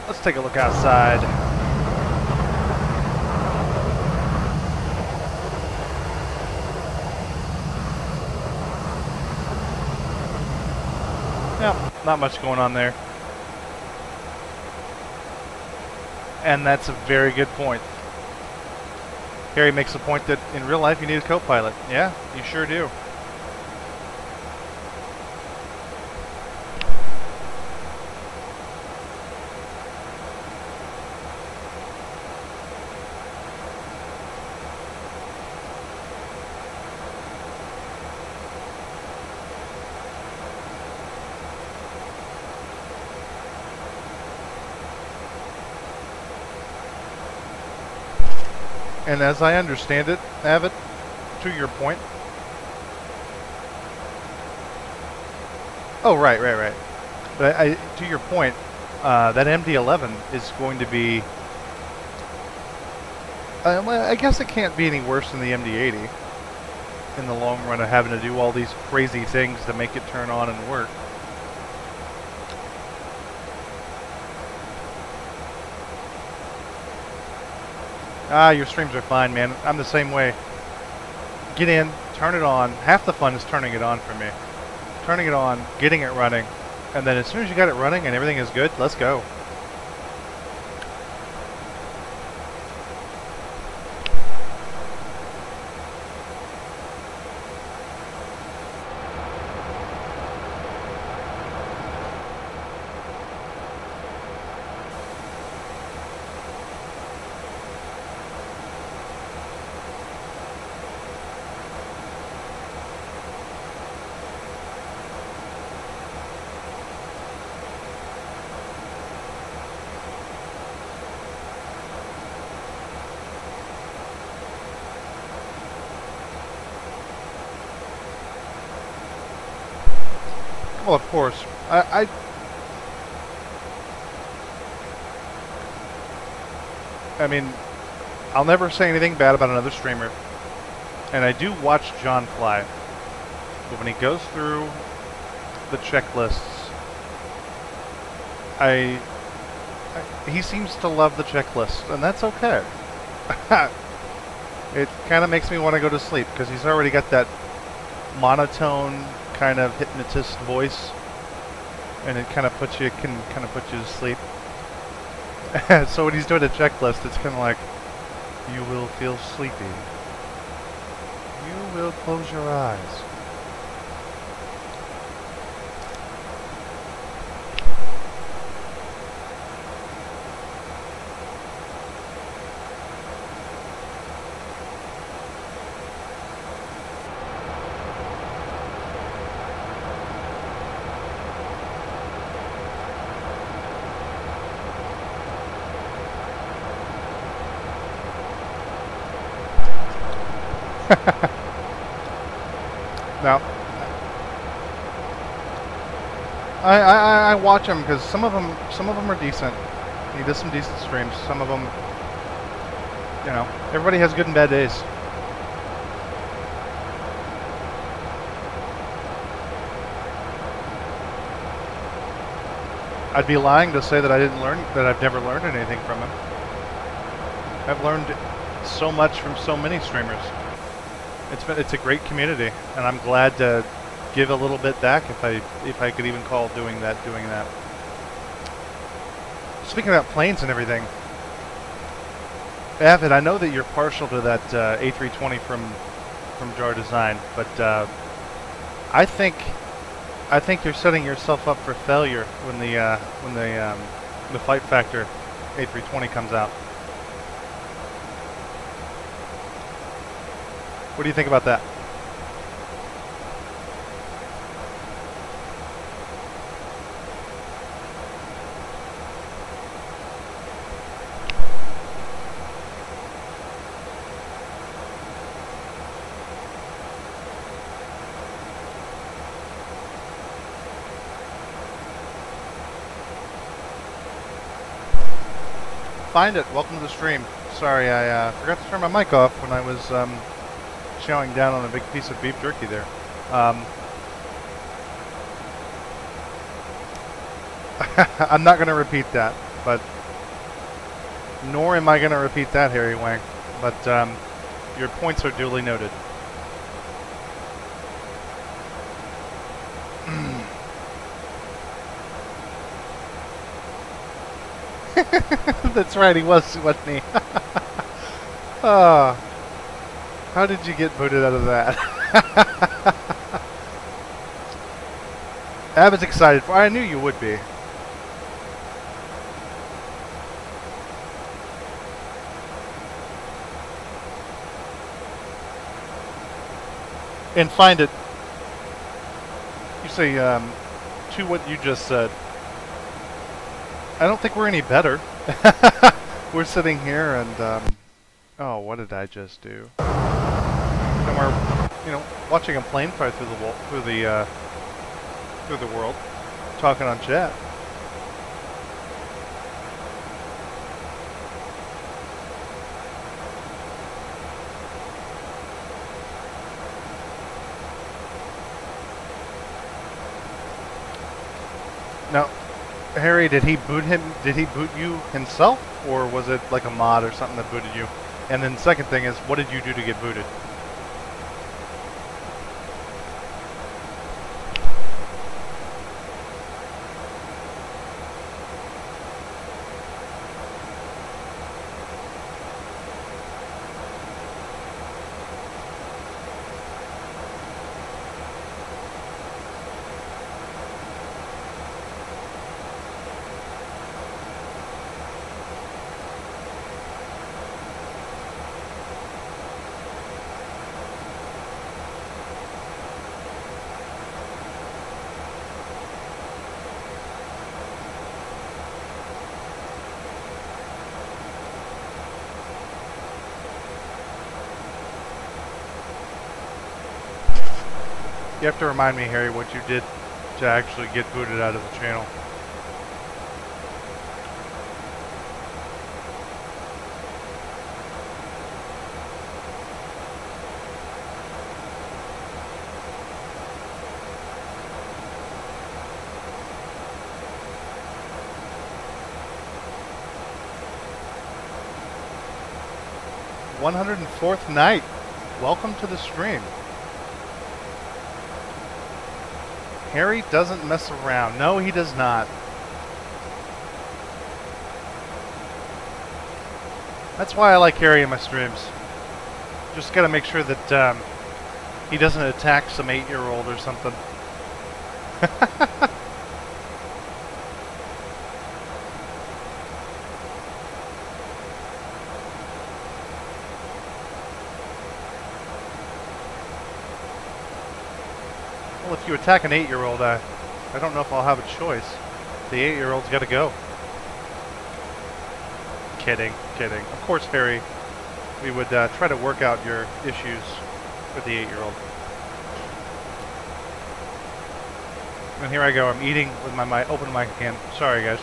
Let's take a look outside. Yeah, not much going on there. And that's a very good point. Harry makes the point that in real life you need a co-pilot. Yeah, you sure do. And as I understand it, Avid, to your point. Oh, right. But to your point, that MD-11 is going to be... well, I guess it can't be any worse than the MD-80 in the long run of having to do all these crazy things to make it turn on and work. Your streams are fine, man. I'm the same way. Get in, turn it on. Half the fun is turning it on for me. Turning it on, getting it running, and then as soon as you got it running and everything is good, let's go. Well, of course. I mean, I'll never say anything bad about another streamer. And I do watch John fly. But when he goes through the checklists, he seems to love the checklist, and that's okay. It kind of makes me want to go to sleep, because he's already got that monotone kind of hypnotist voice, and it kind of puts you, can kind of put you to sleep. So when he's doing a checklist, it's kind of like, you will feel sleepy. You will close your eyes. No. I watch him because some of them are decent. He does some decent streams. Some of them, you know, everybody has good and bad days. I'd be lying to say that I've never learned anything from him. I've learned so much from so many streamers. It's a great community, and I'm glad to give a little bit back if I could even call doing that. Speaking about planes and everything, Avid, I know that you're partial to that A320 from Jar Design, but I think you're setting yourself up for failure when the Fight Factor A320 comes out. What do you think about that? Find it. Welcome to the stream. Sorry, I forgot to turn my mic off when I was chowing down on a big piece of beef jerky there. I'm not going to repeat that, but nor am I going to repeat that, Harry Wang. But your points are duly noted. That's right, he was, wasn't he? Oh, how did you get booted out of that? I was excited for. I knew you would be. And find it. You say to what you just said. I don't think we're any better. We're sitting here and oh, what did I just do? And we're, watching a plane fly through the world, talking on chat. Now, Harry, did he boot you himself, or was it like a mod or something that booted you? And then second thing is, what did you do to get booted? You have to remind me, Harry, what you did to actually get booted out of the channel. #104th night. Welcome to the stream. Harry doesn't mess around. No, he does not. That's why I like Harry in my streams. Just gotta make sure that he doesn't attack some 8-year-old or something. Well, if you attack an 8-year-old, I don't know if I'll have a choice. The 8-year-old's got to go. Kidding. Of course, Harry, we would try to work out your issues with the 8-year-old. And here I go. I'm eating with my open mic again. Sorry, guys.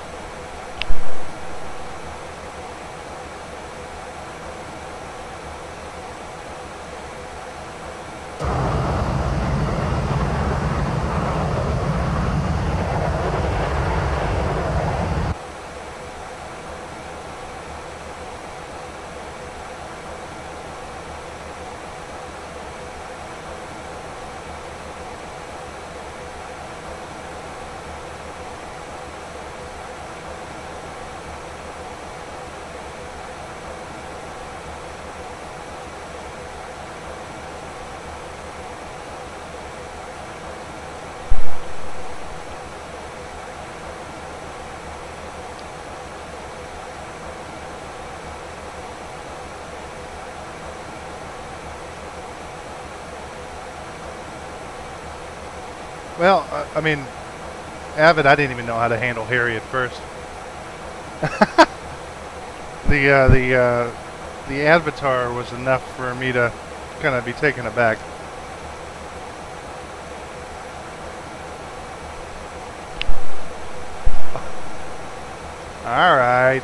Well, I mean, Avid, I didn't even know how to handle Harry at first. The avatar was enough for me to kind of be taken aback. All right.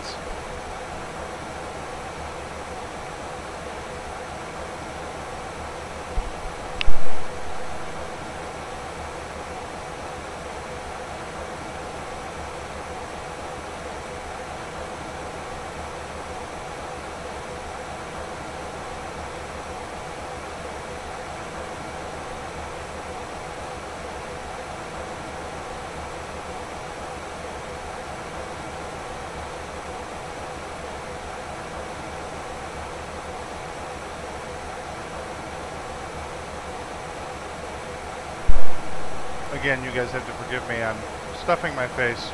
Again, you guys have to forgive me. I'm stuffing my face,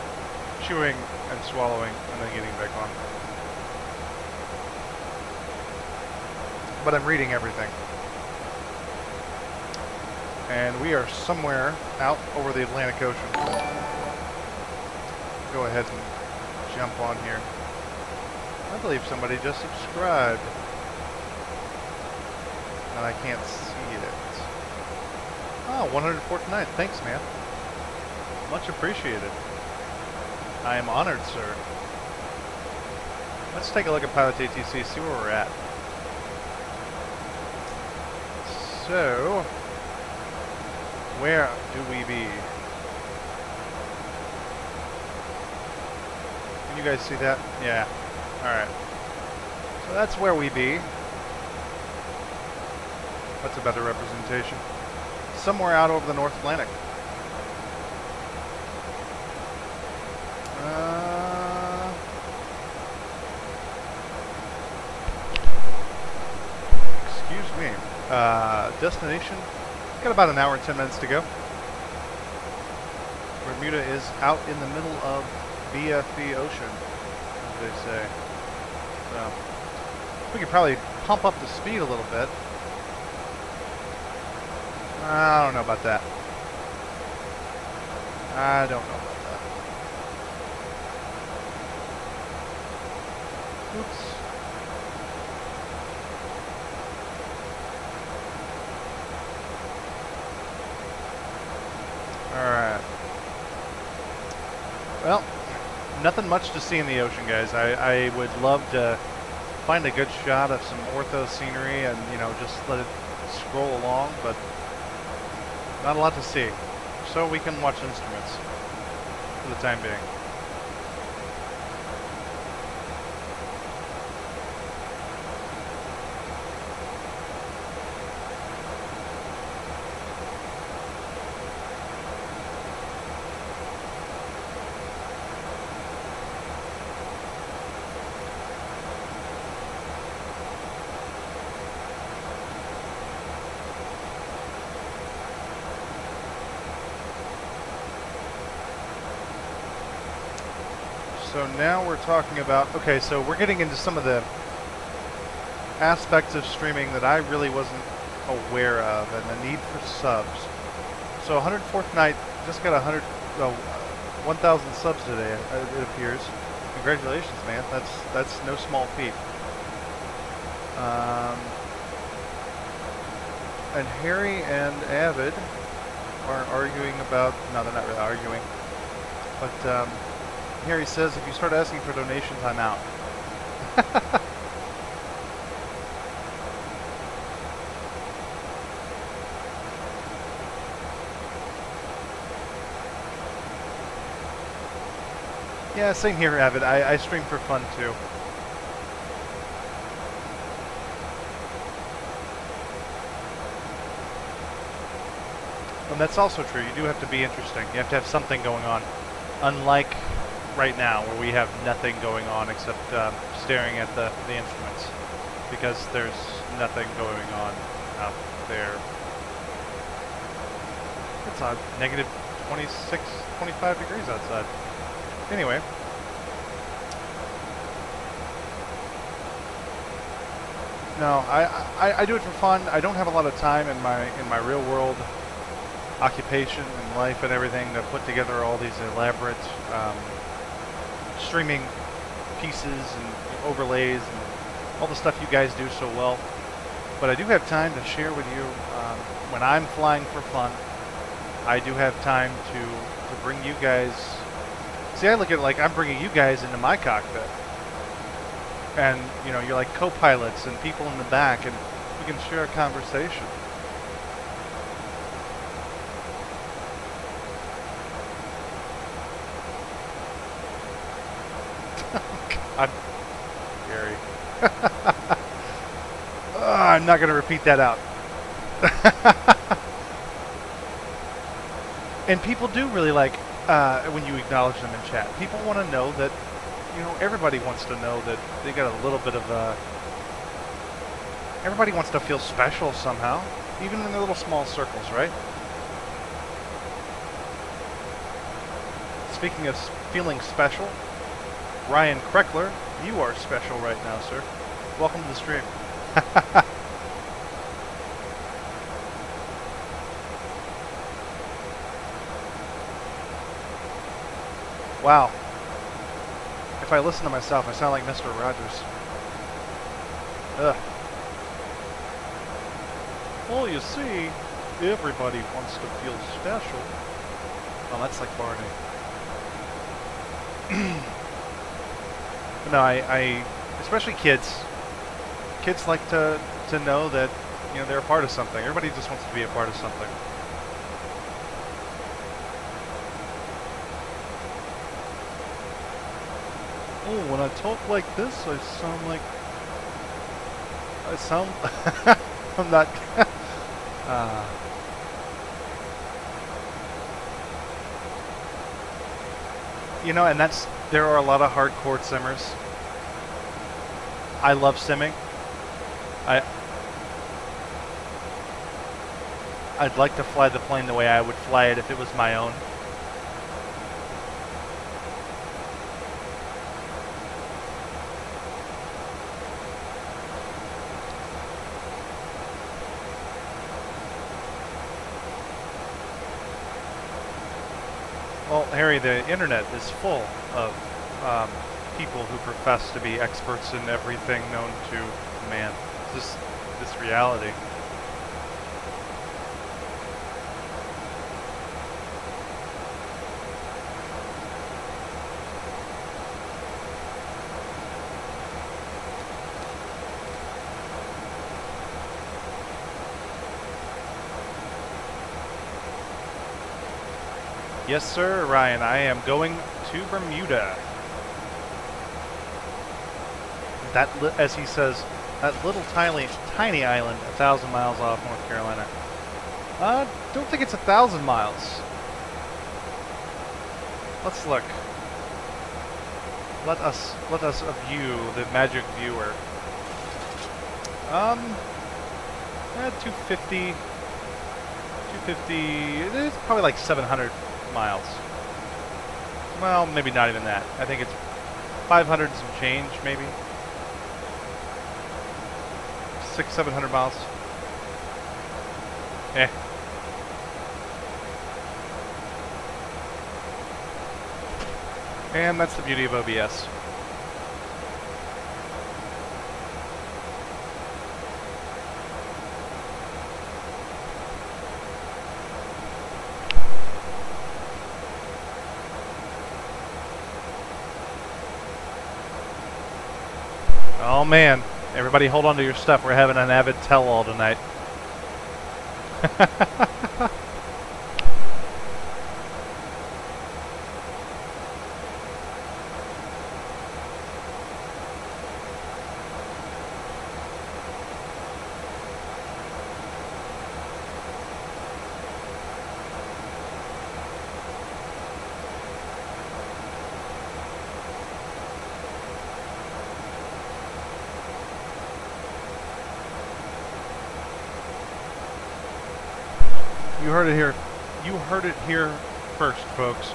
chewing and swallowing, and then getting back on. But I'm reading everything. And we are somewhere out over the Atlantic Ocean. Go ahead and jump on here. I believe somebody just subscribed. And I can't see it. Oh, 149. Thanks, man. Much appreciated. I am honored, sir. Let's take a look at Pilot ATC, see where we're at. So, where do we be? Can you guys see that? Yeah. Alright. So that's where we be. That's a better representation. Somewhere out over the North Atlantic. Excuse me. Destination. Got about an hour and 10 minutes to go. Bermuda is out in the middle of BFE Ocean, as they say. So, we could probably pump up the speed a little bit. I don't know about that. I don't know about that. Oops. Alright. Well, nothing much to see in the ocean, guys. I would love to find a good shot of some ortho scenery and, you know, just let it scroll along, but not a lot to see, so we can watch instruments for the time being. So now we're talking about, okay, so we're getting into some of the aspects of streaming that I really wasn't aware of, and the need for subs. So 104th night just got 1,000 subs today, it appears. Congratulations, man. That's no small feat. And Harry and Avid are arguing about, no, they're not really arguing, but Harry says if you start asking for donations, I'm out. Yeah, same here, Avid. I stream for fun, too. And that's also true. You do have to be interesting. You have to have something going on. Unlike right now, where we have nothing going on except staring at the instruments. Because there's nothing going on out there. It's odd. Negative 26, 25 degrees outside. Anyway. No, I do it for fun. I don't have a lot of time in my real world occupation and life and everything to put together all these elaborate streaming pieces and overlays and all the stuff you guys do so well. But I do have time to share with you when I'm flying for fun. I do have time to bring you guys. See, I look at it like I'm bringing you guys into my cockpit, and you know, you're like co-pilots and people in the back, and we can share a conversation. God, Gary. I'm not going to repeat that out. And people do really like when you acknowledge them in chat. People want to know that, you know, everybody wants to know that they got a little bit of everybody wants to feel special somehow, even in their little small circles, right? Speaking of feeling special, Ryan Kreckler, you are special right now, sir. Welcome to the stream. Wow. If I listen to myself, I sound like Mr. Rogers. Ugh. Well, you see, everybody wants to feel special. Oh, that's like Barney. No, I especially kids. Kids like to know that, you know, they're a part of something. Everybody just wants to be a part of something. Oh, when I talk like this, I sound like... I'm not... You know, and there are a lot of hardcore simmers. I love simming. I'd like to fly the plane the way I would fly it if it was my own. Well, Harry, the internet is full of people who profess to be experts in everything known to man. This reality. Yes, sir, Ryan. I am going to Bermuda. That, as he says, that little tiny island, 1,000 miles off North Carolina. Don't think it's 1,000 miles. Let's look. Let us view the magic viewer. 250. It's probably like 700 miles. Well, maybe not even that. I think it's 500 and some change, maybe. 600-700 miles. Eh. And that's the beauty of OBS. Oh man, everybody hold on to your stuff. We're having an avid tell-all tonight. You heard it here. You heard it here first, folks.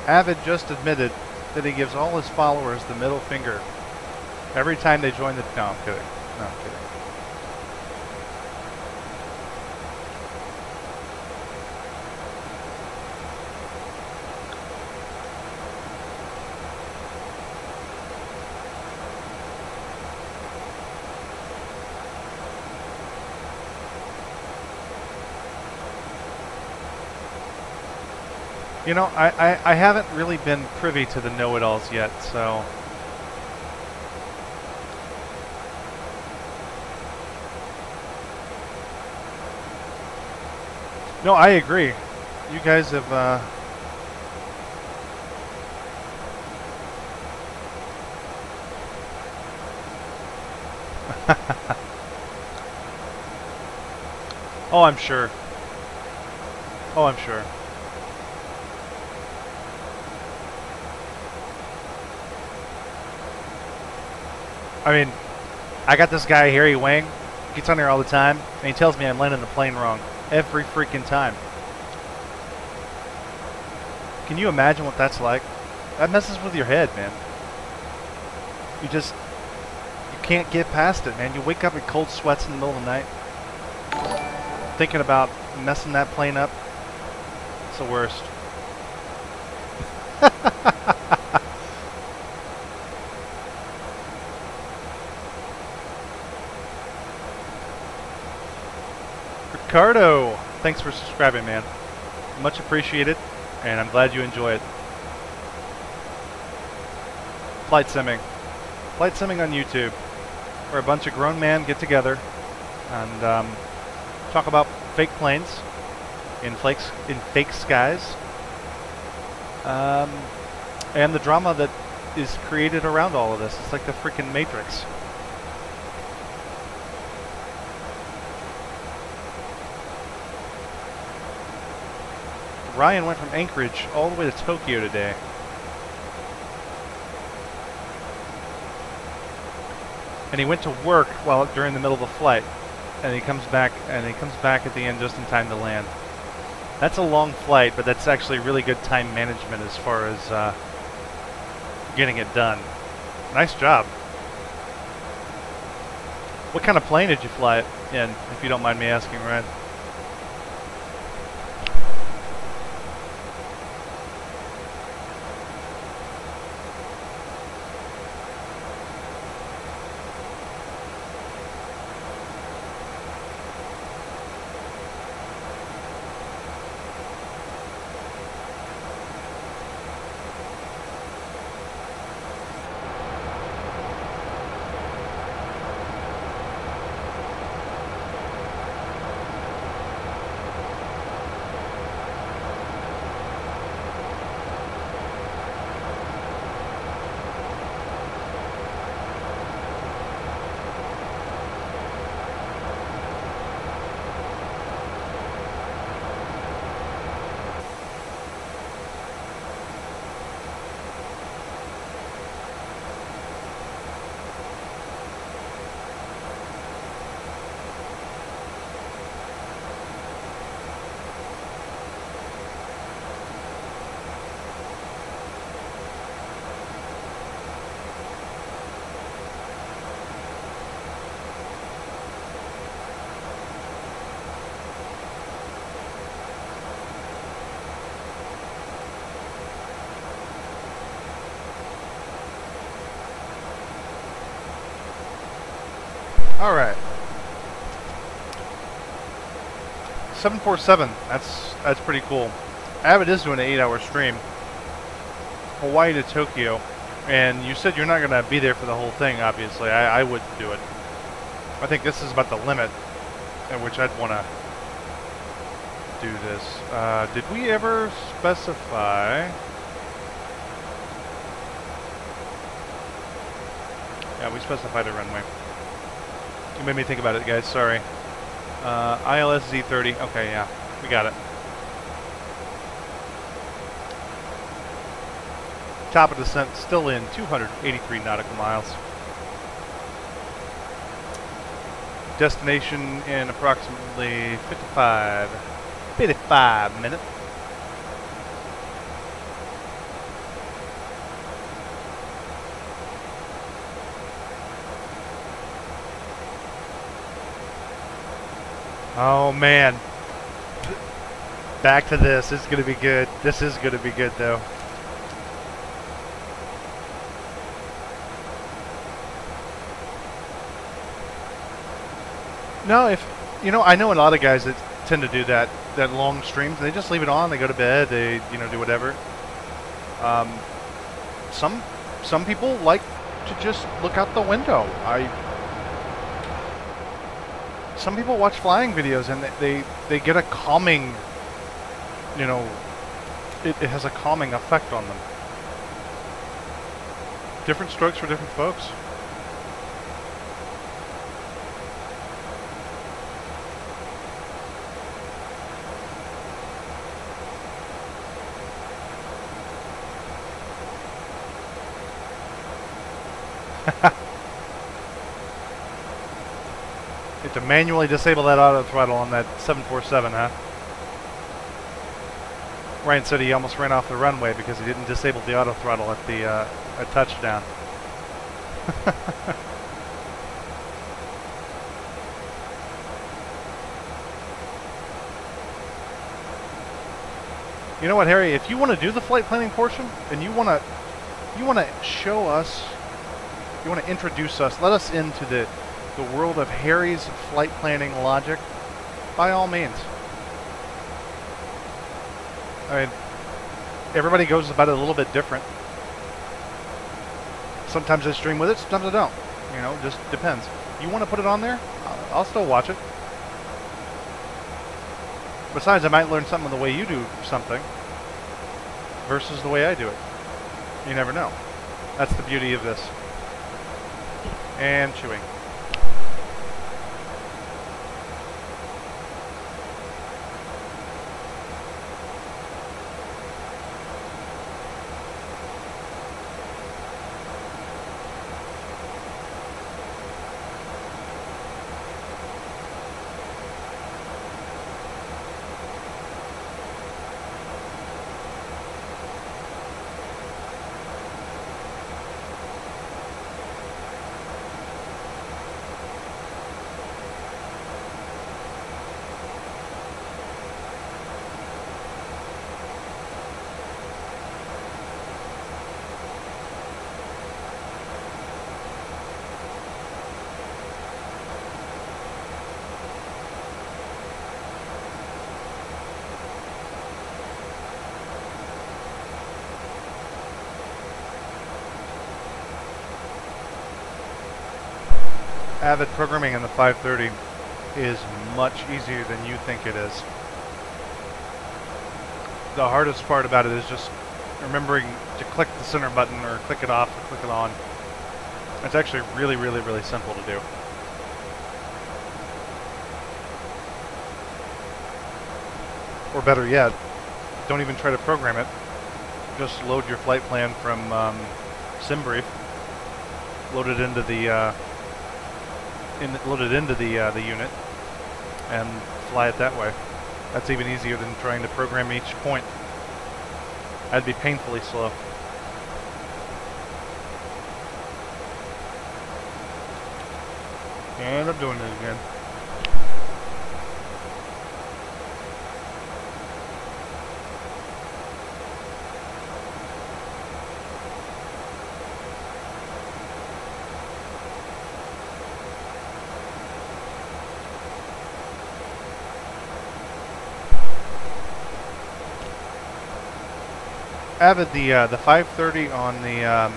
Avid just admitted that he gives all his followers the middle finger every time they join the... No, I'm kidding. No, I'm kidding. You know, I haven't really been privy to the know-it-alls yet, so... No, I agree. You guys have, Oh, I'm sure. Oh, I'm sure. I mean, I got this guy, Harry Wang, gets on here all the time, and he tells me I'm landing the plane wrong. Every freaking time. Can you imagine what that's like? That messes with your head, man. You can't get past it, man. You wake up in cold sweats in the middle of the night, thinking about messing that plane up. It's the worst. Ricardo, thanks for subscribing, man. Much appreciated, and I'm glad you enjoy it. Flight simming. Flight simming on YouTube, where a bunch of grown men get together and talk about fake planes in fake skies, and the drama that is created around all of this. It's like the freaking Matrix. Ryan went from Anchorage all the way to Tokyo today. And he went to work during the middle of the flight, and he comes back at the end just in time to land. That's a long flight, but that's actually really good time management as far as getting it done. Nice job. What kind of plane did you fly it in, if you don't mind me asking, Ryan? Alright. 747. That's pretty cool. Avid is doing an 8-hour stream. Hawaii to Tokyo. And you said you're not going to be there for the whole thing, obviously. I wouldn't do it. I think this is about the limit at which I'd want to do this. Did we ever specify... Yeah, we specified a runway. You made me think about it, guys. Sorry. ILS Z30. Okay, yeah. We got it. Top of descent still in 283 nautical miles. Destination in approximately 55 minutes. Oh man. Back to this. This is going to be good. This is going to be good though. No, I know a lot of guys that tend to do that long streams. They just leave it on. They go to bed. They do whatever. Some people like to just look out the window. Some people watch flying videos and they get a calming, it has a calming effect on them. Different strokes for different folks. You have to manually disable that auto throttle on that 747, huh? Ryan said he almost ran off the runway because he didn't disable the auto throttle at the at touchdown. You know what, Harry? If you want to do the flight planning portion and you want to show us, you want to introduce us, let us into the world of Harry's flight planning logic, by all means. I mean, everybody goes about it a little bit different. Sometimes I stream with it, sometimes I don't. Just depends. You want to put it on there? I'll still watch it. Besides, I might learn something the way you do something versus the way I do it. You never know. That's the beauty of this. And chewing. Avid programming in the 530 is much easier than you think it is. The hardest part about it is just remembering to click the center button or click it off or click it on. It's actually really, really, really simple to do. Or better yet, don't even try to program it. Just load your flight plan from SimBrief. Load it into the the unit and fly it that way. That's even easier than trying to program each point. That'd be painfully slow. And I'm doing it again. Avid, the 530 on the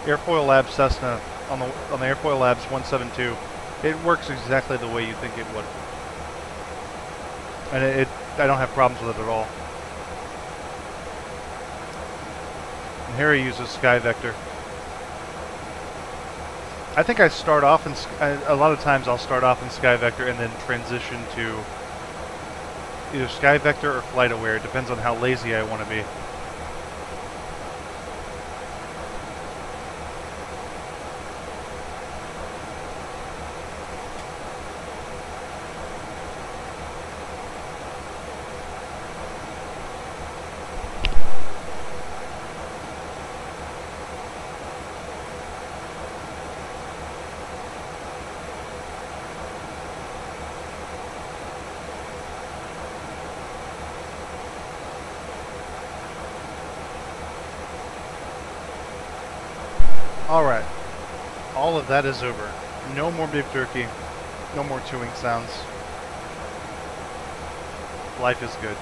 Airfoil Labs Cessna, on the Airfoil Labs 172, it works exactly the way you think it would, and I don't have problems with it at all. And Harry uses Sky Vector. I think I start off in a lot of times I'll start off in Sky Vector and then transition to either Sky Vector or Flight Aware. It depends on how lazy I want to be. Alright, all of that is over. No more beef jerky, no more chewing sounds. Life is good.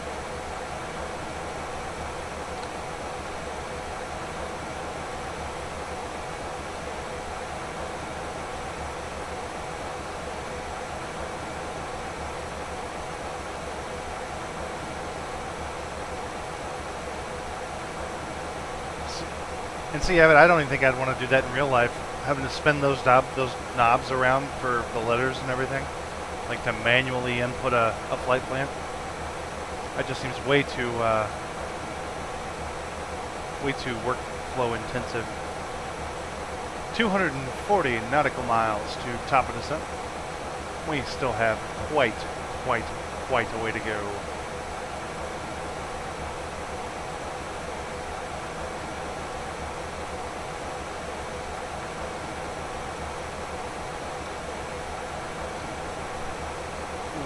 And see, Evan, I don't even think I'd want to do that in real life. Having to spin those knobs around for the letters and everything, like to manually input a flight plan. That just seems way too workflow intensive. 240 nautical miles to top of descent. We still have quite a way to go.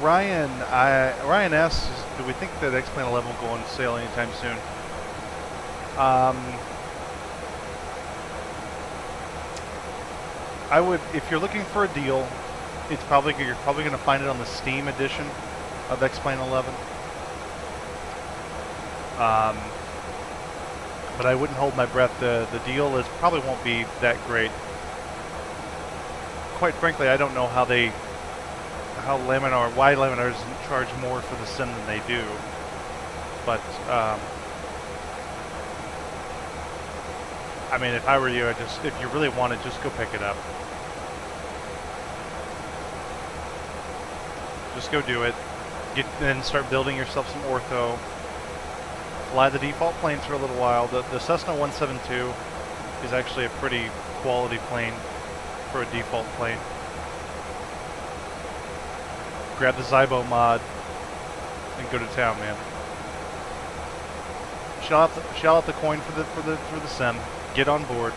Ryan asks, do we think that X-Plane 11 will go on sale anytime soon? I would, if you're looking for a deal, you're probably going to find it on the Steam edition of X-Plane 11. But I wouldn't hold my breath. The deal probably won't be that great. Quite frankly, I don't know why Laminar doesn't charge more for the sim than they do. But I mean, if I were you, if you really want it, just go pick it up. Just go do it. Then start building yourself some ortho. Fly the default planes for a little while. The Cessna 172 is actually a pretty quality plane for a default plane. Grab the Zybo mod and go to town, man. Shell out the coin for the sim. Get on board.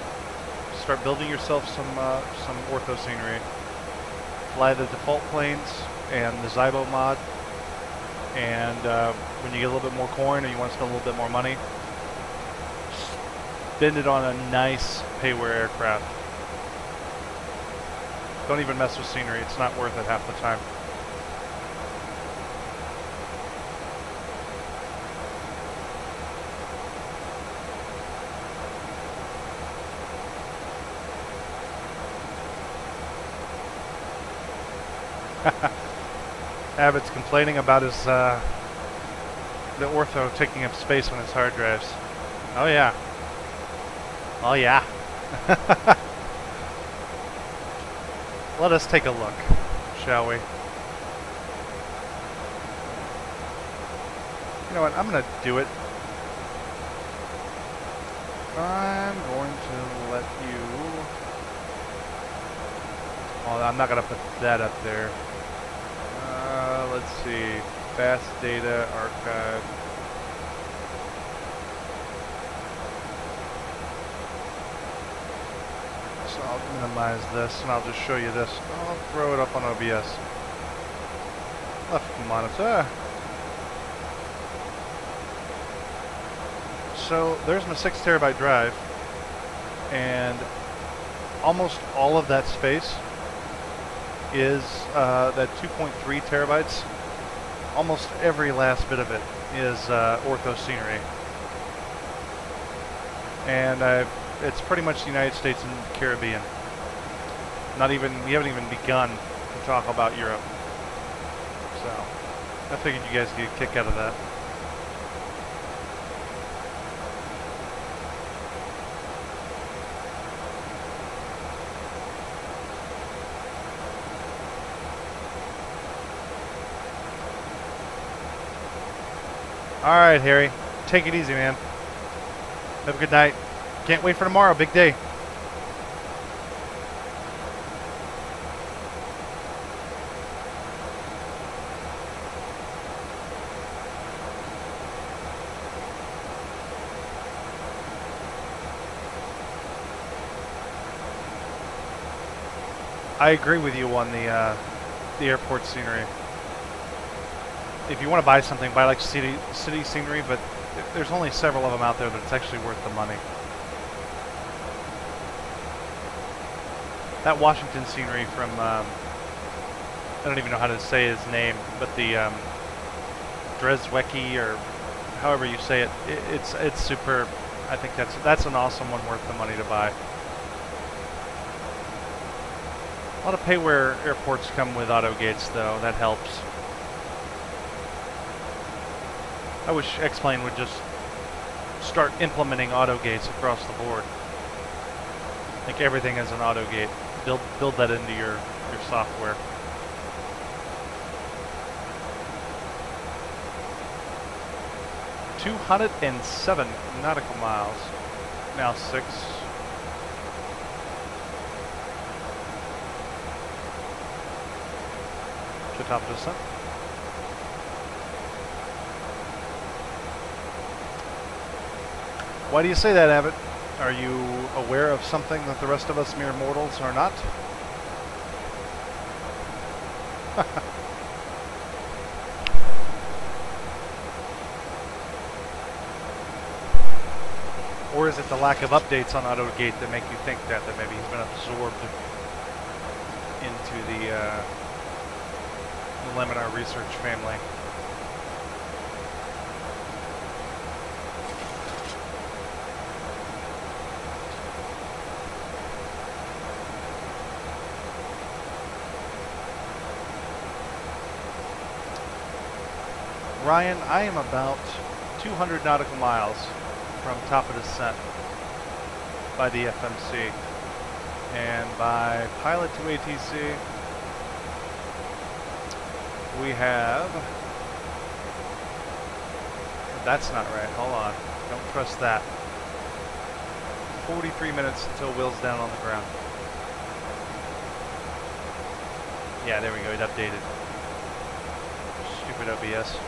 Start building yourself some ortho scenery. Fly the default planes and the Zybo mod. And when you get a little bit more coin or you want to spend a little bit more money, spend it on a nice pay-where aircraft. Don't even mess with scenery. It's not worth it half the time. Abbott's complaining about his the ortho taking up space on his hard drives. Oh yeah. Oh yeah. Let us take a look, shall we? You know what? I'm gonna do it. I'm going to let you. Well, I'm not gonna put that up there. Let's see, fast data archive. So I'll minimize this and I'll just show you this. I'll throw it up on OBS. Left monitor. So there's my 6 terabyte drive, and almost all of that space is that 2.3 terabytes. Almost every last bit of it is ortho scenery, and it's pretty much the United States and the Caribbean. We haven't even begun to talk about Europe. So I figured you guys get a kick out of that. Alright, Harry. Take it easy, man. Have a good night. Can't wait for tomorrow. Big day. I agree with you on the airport scenery. If you want to buy something, buy like city scenery, but there's only several of them out there that it's actually worth the money. That Washington scenery from, I don't even know how to say his name, but the Dreswecki, or however you say it. It's superb. I think that's an awesome one, worth the money to buy. A lot of pay where airports come with auto gates, though. That helps. I wish X-Plane would just start implementing auto gates across the board. Like everything is an auto gate. Build that into your software. $207 nautical miles. Now 6. To top of descent. Why do you say that, Abbott? Are you aware of something that the rest of us mere mortals are not? Or is it the lack of updates on AutoGate that make you think that maybe he's been absorbed into the Laminar research family? Ryan, I am about 200 nautical miles from top of descent by the FMC, and by pilot to ATC we have, that's not right, hold on, don't trust that, 43 minutes until wheels down on the ground. Yeah, there we go, it updated. Stupid OBS.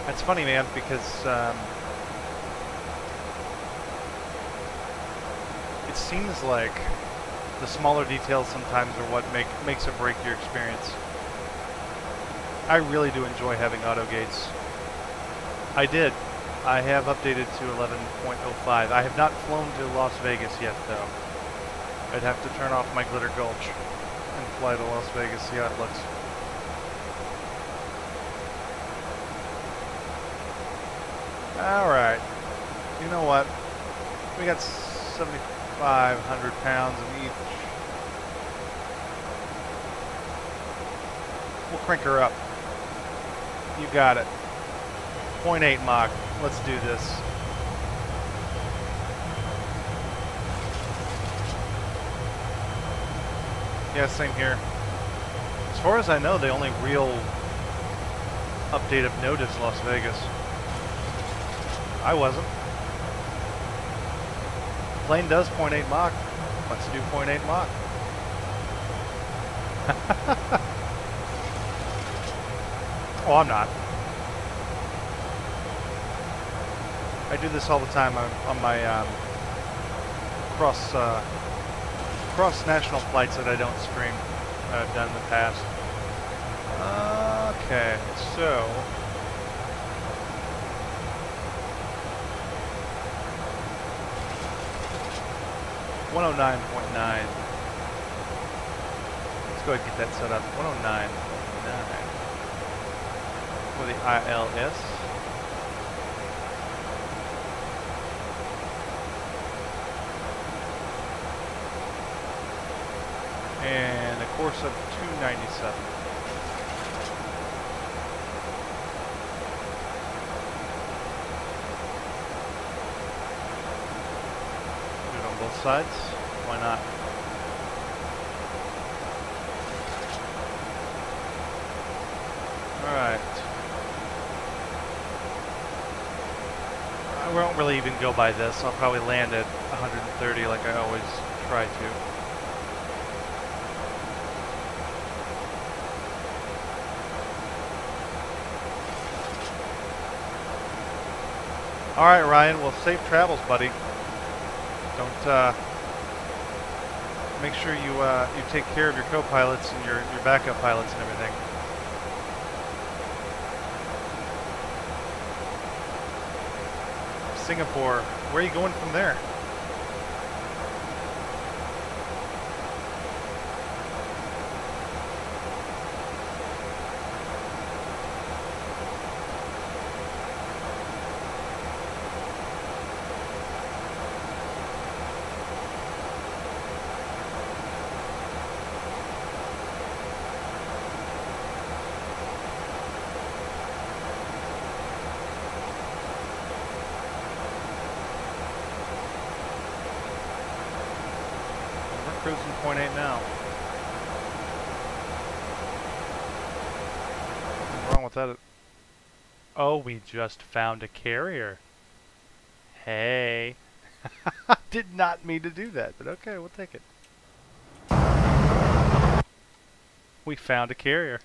That's funny, man, because it seems like the smaller details sometimes are what makes or break your experience. I really do enjoy having auto gates. I have updated to 11.05. I have not flown to Las Vegas yet, though. I'd have to turn off my Glitter Gulch and fly to Las Vegas, see how it looks. Alright, you know what, we got 7,500 pounds of each. We'll crank her up. You got it. 0.8 Mach, let's do this. Yeah, same here. As far as I know, the only real update of note is Las Vegas. I wasn't. Plane does 0.8 Mach. Let's do 0.8 Mach. Oh, I'm not. I do this all the time on my cross national flights that I don't stream. I've done in the past. Okay, so 109.9. Let's go ahead and get that set up. 109.9 for the ILS. And a course of 297. Do it on both sides. Why not? Alright. I won't really even go by this. I'll probably land at 130 like I always try to. Alright, Ryan, well, safe travels, buddy. Don't, make sure you take care of your co-pilots and your backup pilots and everything. Singapore, where are you going from there? cruising 0.8 now. Nothing wrong with that. Oh, we just found a carrier. Hey. Did not mean to do that, but okay, we'll take it. We found a carrier.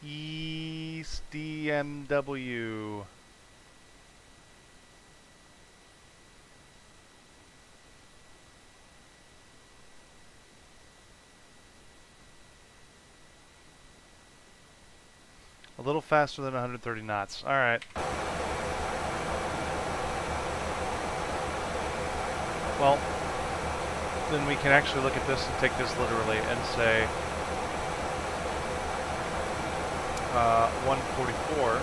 East DMW. A little faster than 130 knots. All right. Well, then we can actually look at this and take this literally and say 144.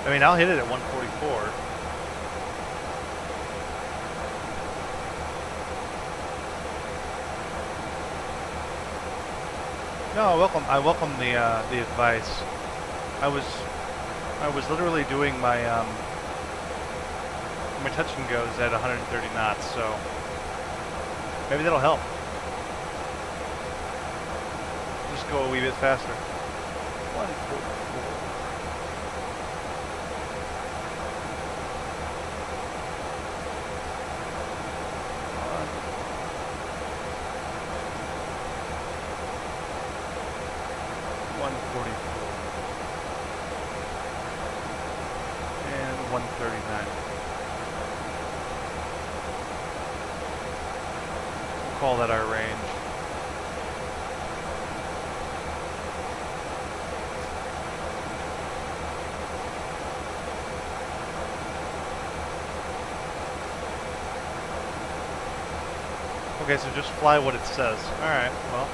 I mean, I'll hit it at 144. No, I welcome the advice. I was literally doing my my touch and goes at 130 knots, so maybe that'll help. Just go a wee bit faster. 144. And 139. We'll call that our range. Okay, so just fly what it says. Alright, well.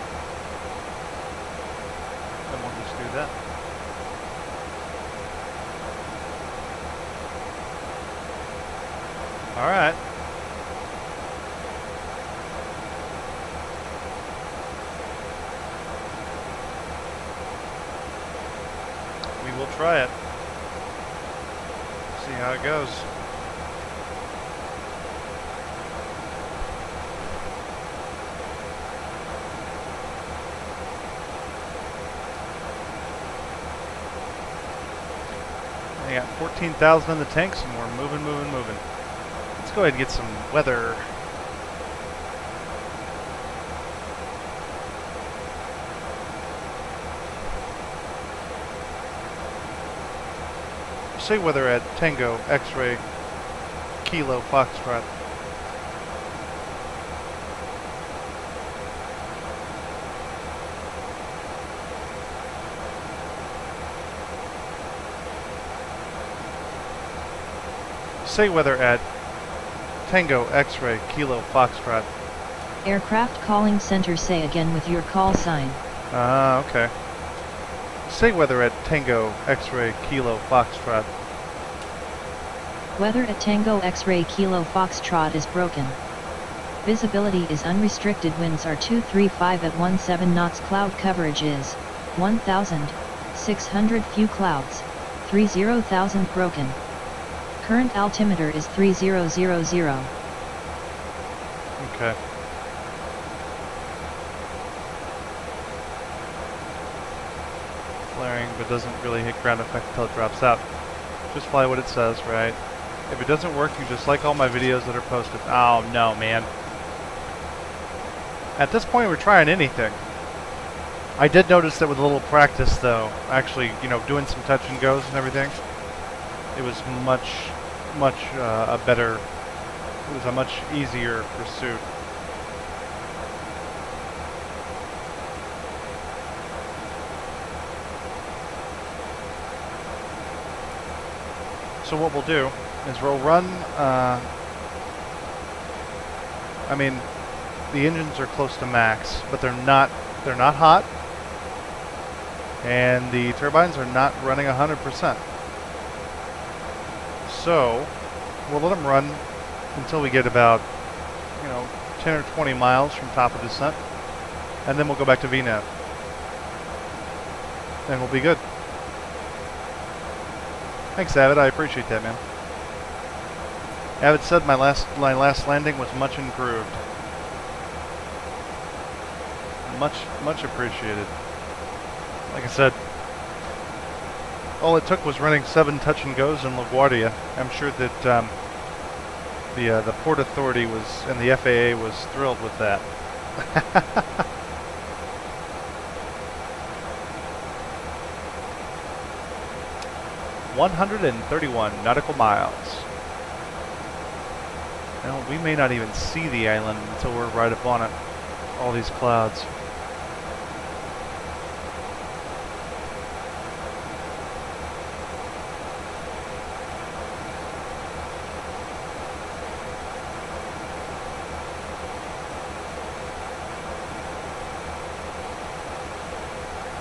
Then we'll just do that. Alright. We will try it. See how it goes. We got 14,000 in the tanks and we're moving. Let's go ahead and get some weather. Say weather at Tango X-Ray Kilo Foxtrot. Say weather at Tango X-Ray Kilo Foxtrot. Aircraft calling center, say again with your call sign. Ah, okay. Say weather at Tango X-Ray Kilo Foxtrot. Weather at Tango X-Ray Kilo Foxtrot is broken. Visibility is unrestricted. Winds are 235 at 17 knots. Cloud coverage is 1,600. Few clouds. 30,000 broken. Current altimeter is 3000. Okay. Flaring, but doesn't really hit ground effect until it drops out. Just fly what it says, right? If it doesn't work, you just like all my videos that are posted. Oh no, man. At this point, we're trying anything. I did notice that with a little practice, though, actually, you know, doing some touch and goes and everything, it was much a better, it was a much easier pursuit. So what we'll do is we'll run, I mean, the engines are close to max, but they're not hot, and the turbines are not running 100%. So we'll let them run until we get about, 10 or 20 miles from top of descent, and then we'll go back to VNAV, and we'll be good. Thanks, Avid. I appreciate that, man. Avid said my last landing was much improved. Much appreciated. Like I said, all it took was running 7 touch and goes in LaGuardia. I'm sure that the Port Authority was and the FAA was thrilled with that. 131 nautical miles. Now, we may not even see the island until we're right up on it. All these clouds.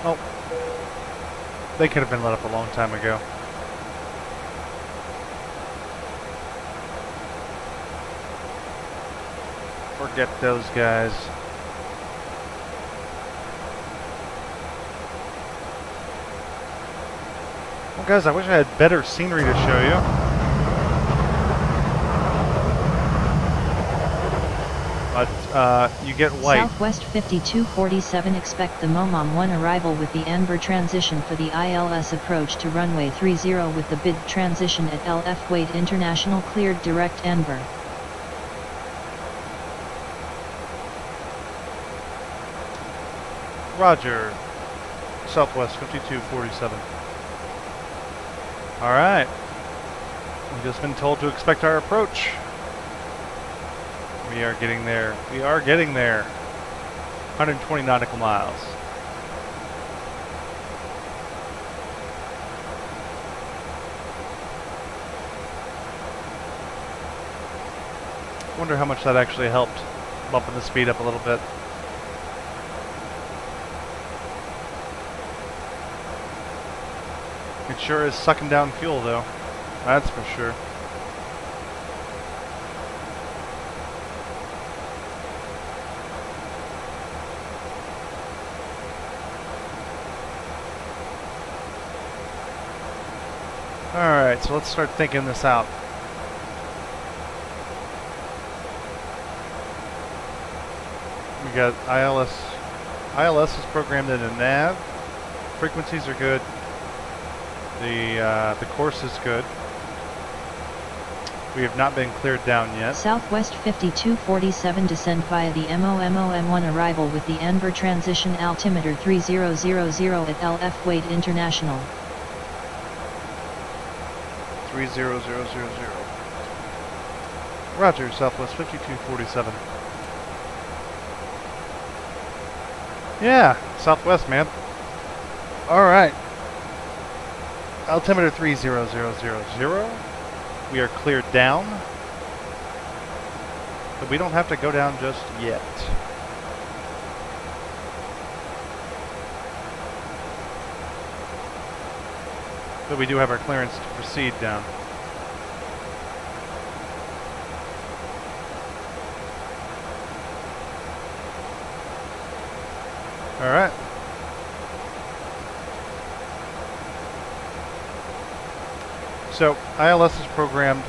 Oh, they could have been let up a long time ago. Forget those guys. Well, guys, I wish I had better scenery to show you. But you get white. Southwest 5247, expect the MOMOM 1 arrival with the Anver transition for the ILS approach to runway 30 with the bid transition at LF Wade International cleared direct Anver. Roger. Southwest 5247. Alright. We've just been told to expect our approach. We are getting there. We are getting there. 120 nautical miles. Wonder how much that actually helped bumping the speed up a little bit. It sure is sucking down fuel, though. That's for sure. Alright, so let's start thinking this out. We got ILS. ILS is programmed in a nav. Frequencies are good. The course is good. We have not been cleared down yet. Southwest 5247, descend via the MOMOM1 arrival with the Anver transition altimeter 3000 at LF Wade International. 30000. Roger, Southwest 5247. Yeah, Southwest, man. Alright. Altimeter 30000. We are cleared down. But we don't have to go down just yet. But we do have our clearance to proceed down. Alright. So, ILS is programmed.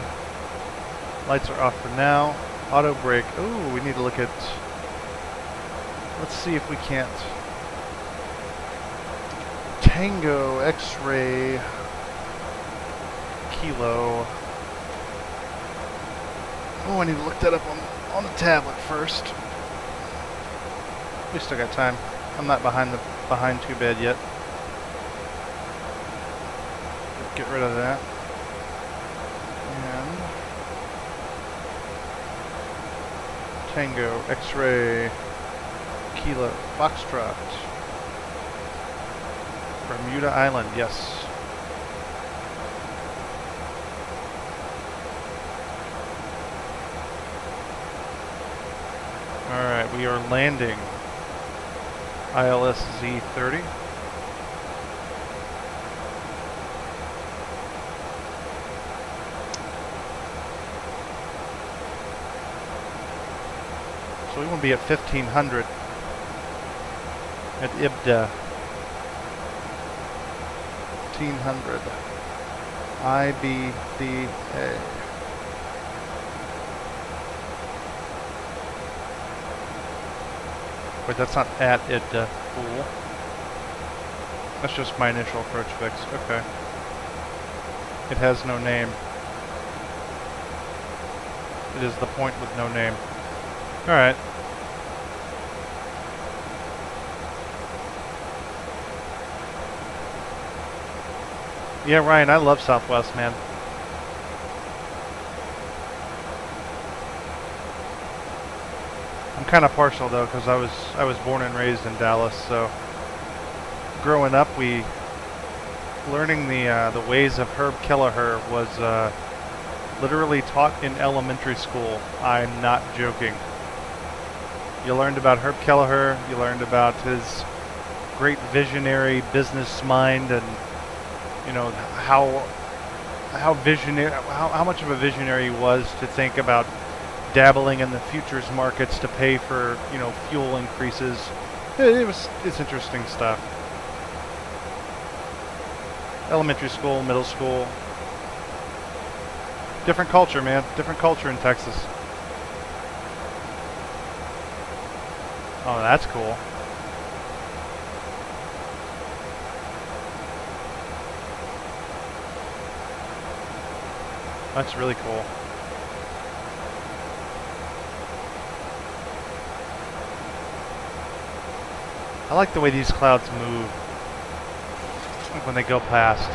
Lights are off for now. Auto brake. Ooh, we need to look at... Let's see if we can't... Tango, X-ray, Kilo. Oh, I need to look that up on the tablet first. We still got time. I'm not behind too bad yet. Get rid of that. And Tango, X-ray, Kilo, Foxtrot. Bermuda Island, yes. Alright, we are landing ILS Z30. So we want to be at 1500 at IBDA. 1500 IBDA. Wait, that's not at id pool. That's just my initial approach fix. Okay. It has no name. It is the point with no name. Alright. Yeah, Ryan, I love Southwest, man. I'm kind of partial though, because I was born and raised in Dallas, so growing up, learning the ways of Herb Kelleher was literally taught in elementary school. I'm not joking. You learned about Herb Kelleher. You learned about his great visionary business mind, and you know how much of a visionary he was to think about dabbling in the futures markets to pay for, you know, fuel increases. It's interesting stuff. Elementary school, middle school. Different culture, man. Different culture in Texas. Oh, that's cool. That's really cool. I like the way these clouds move when they go past.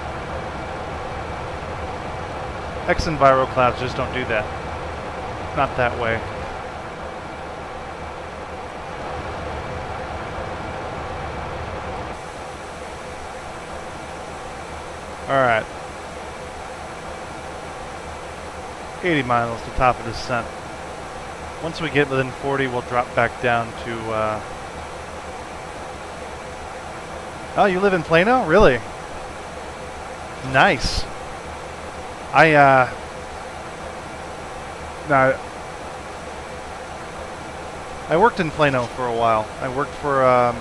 X-Enviro clouds just don't do that. Not that way. Alright. 80 miles to top of descent. Once we get within 40, we'll drop back down to Oh, you live in Plano? Really? Nice. No, I worked in Plano for a while. I worked for a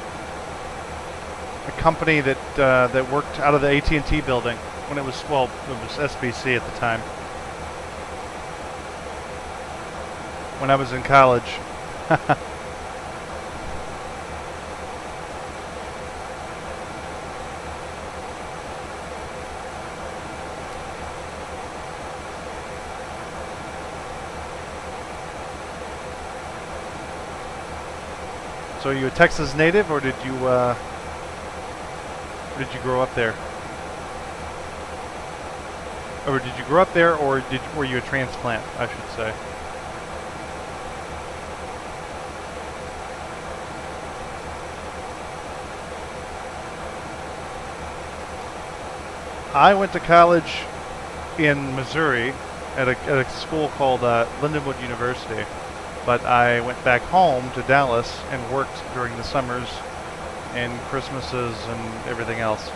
company that that worked out of the AT&T building when it was, well, it was SBC at the time. When I was in college. So are you a Texas native, or did you grow up there? Or did you grow up there, or were you a transplant, I should say? I went to college in Missouri at a school called Lindenwood University. But I went back home to Dallas and worked during the summers and Christmases and everything else.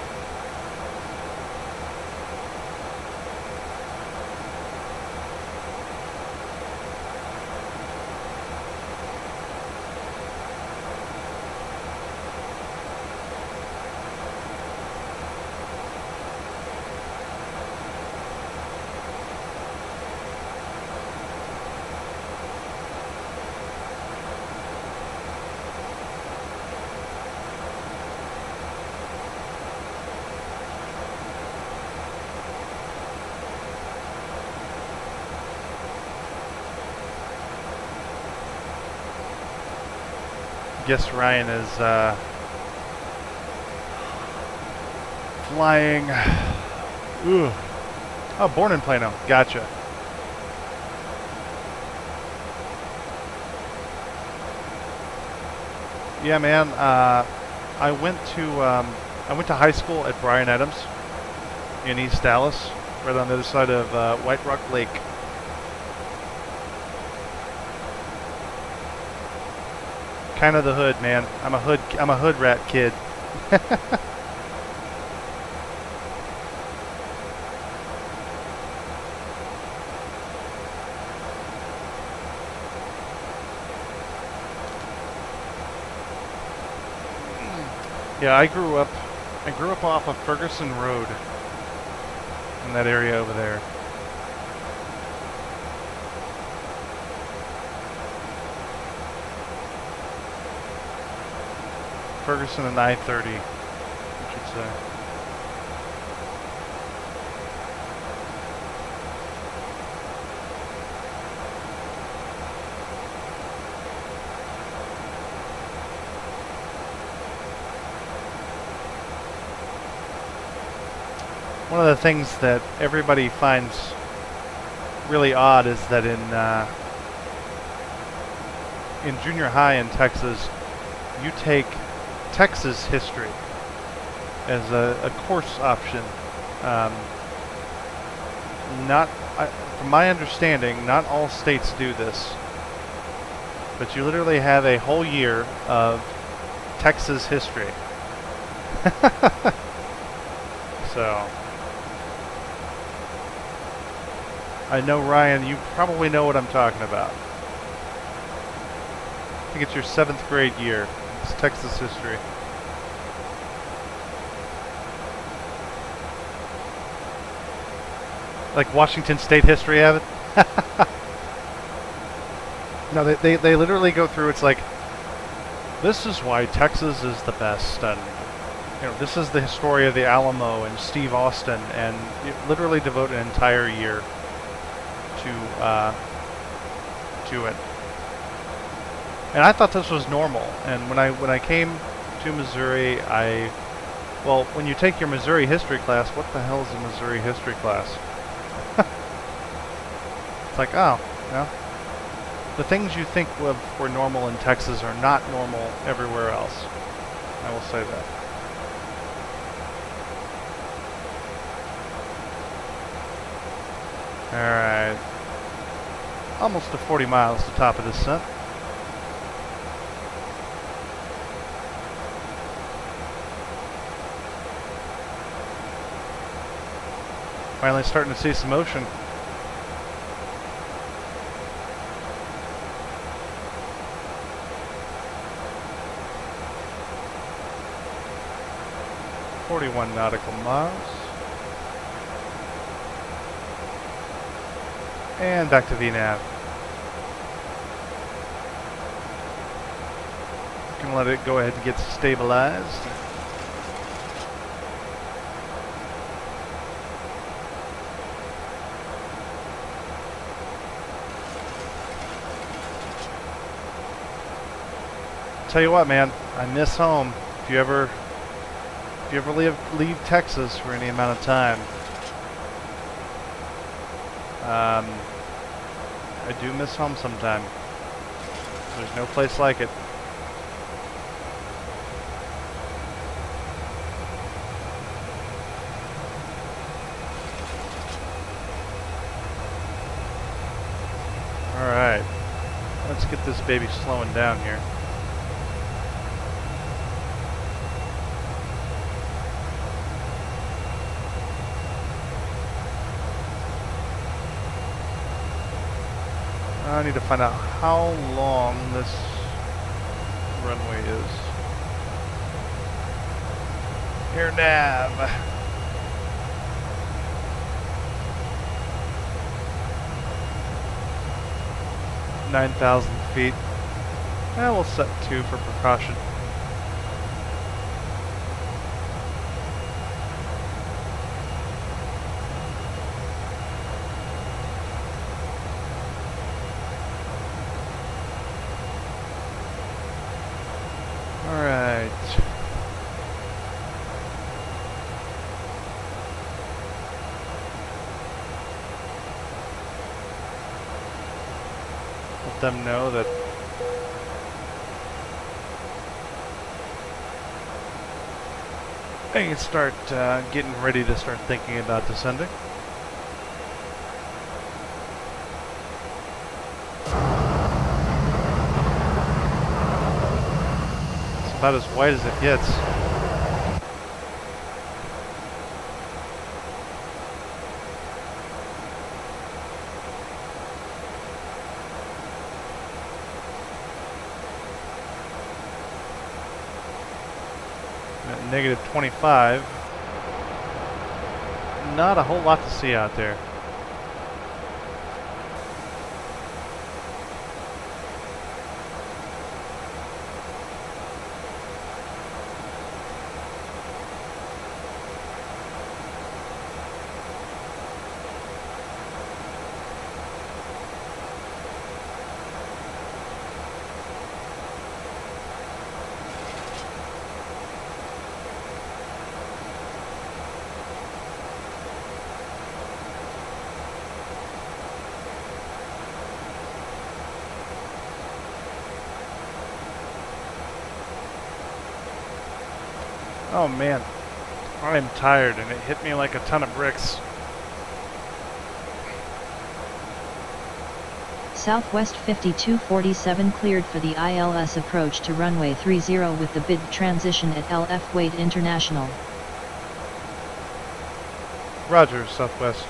Guess Ryan is flying. Ooh. Oh, born in Plano. Gotcha. Yeah, man. I went to high school at Bryan Adams in East Dallas, right on the other side of White Rock Lake. Kind of the hood, man. I'm a hood rat kid. Yeah, I grew up off of Ferguson Road in that area over there. Ferguson and I-30, I should say. One of the things that everybody finds really odd is that in junior high in Texas, you take Texas history as a course option. From my understanding, not all states do this, but you literally have a whole year of Texas history. So, I know, Ryan, you probably know what I'm talking about. I think it's your 7th grade year. It's Texas history. Like Washington State history, have it? No, they literally go through, it's like, this is why Texas is the best, and you know, this is the story of the Alamo and Steve Austin, and you literally devote an entire year to it. And I thought this was normal. And when I came to Missouri, well, when you take your Missouri history class, what the hell is a Missouri history class? It's like, oh, no. The things you think were normal in Texas are not normal everywhere else. I will say that. Alright. Almost to 40 miles to top of descent. Finally starting to see some ocean. .41 nautical miles. And back to VNAV. Gonna let it go ahead and get stabilized. Tell you what, man, I miss home. If you ever leave Texas for any amount of time, I do miss home sometime. There's no place like it. Alright, let's get this baby slowing down here. I need to find out how long this runway is. Air nav. 9,000 feet. We'll set 2 for precaution. Them know that I can start getting ready to start thinking about descending. It's about as wide as it gets. Negative 25. Not a whole lot to see out there. Oh man, I'm tired and it hit me like a ton of bricks. Southwest 5247 cleared for the ILS approach to runway 30 with the bid transition at LF Wade International. Roger, Southwest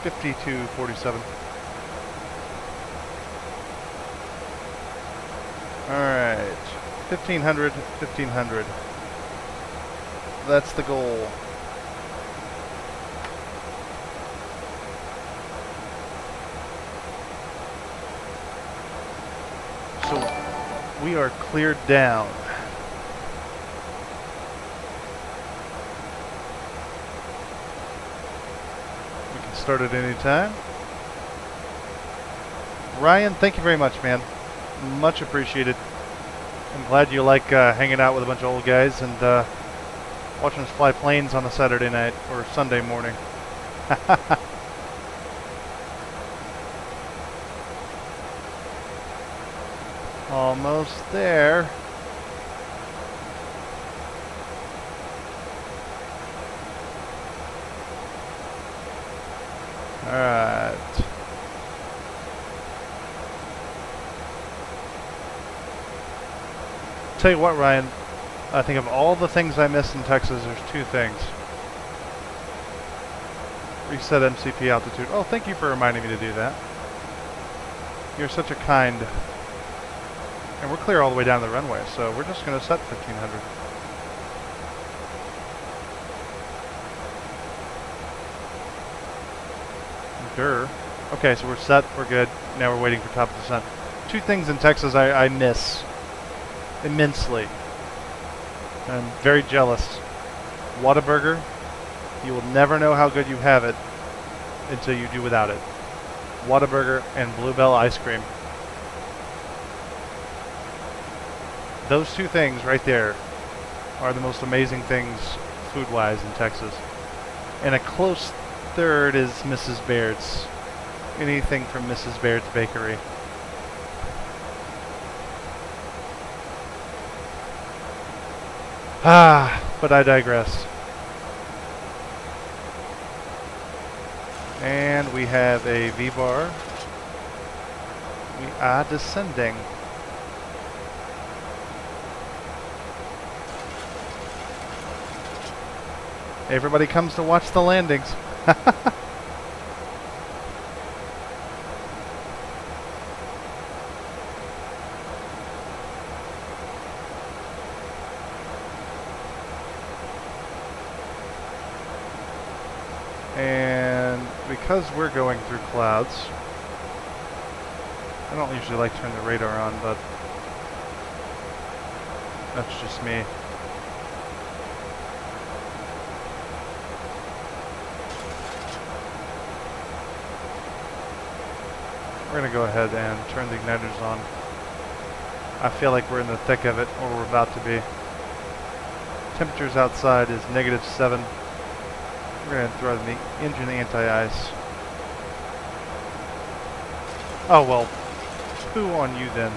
5247. Alright, 1500, 1500. That's the goal. So, we are cleared down. We can start at any time. Ryan, thank you very much, man. Much appreciated. I'm glad you like hanging out with a bunch of old guys and watching us fly planes on a Saturday night or Sunday morning. Almost there. All right. Tell you what, Ryan, I think of all the things I miss in Texas, there's two things. Reset MCP altitude. Oh, thank you for reminding me to do that. You're such a kind. And we're clear all the way down the runway, so we're just going to set 1500. Durr. Okay, so we're set, we're good. Now we're waiting for top of descent. Two things in Texas I miss immensely. I'm very jealous. Whataburger, you will never know how good you have it until you do without it. Whataburger and Bluebell ice cream. Those two things right there are the most amazing things food-wise in Texas. And a close third is Mrs. Baird's. Anything from Mrs. Baird's Bakery. But I digress. And we have a V-bar. We are descending. Everybody comes to watch the landings. And because we're going through clouds, I don't usually like to turn the radar on, but that's just me. We're going to go ahead and turn the igniters on. I feel like we're in the thick of it, or we're about to be. Temperatures outside is -7. We're going to throw the engine anti-ice. Oh well, poo on you then.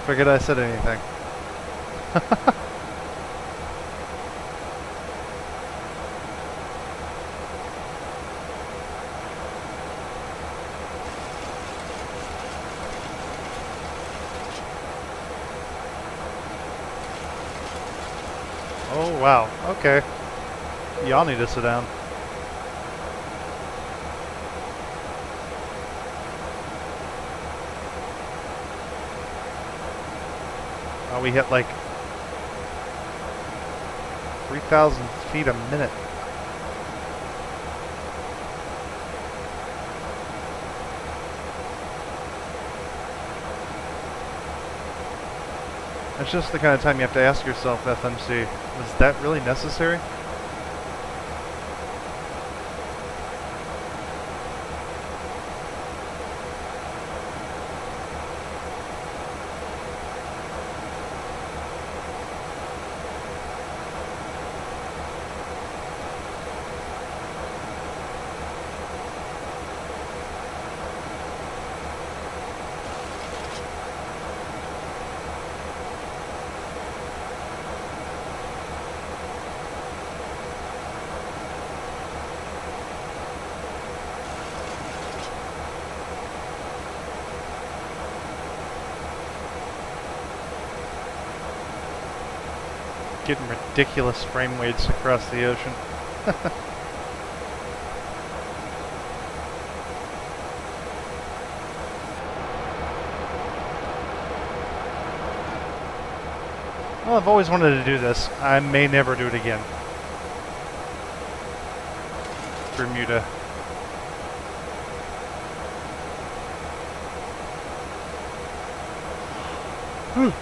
Forget I said anything. Oh wow, okay. Y'all need to sit down. Oh, we hit like 3,000 feet a minute. That's just the kind of time you have to ask yourself, FMC, was that really necessary? Getting ridiculous frame weights across the ocean. Well, I've always wanted to do this. I may never do it again. Bermuda. Whew.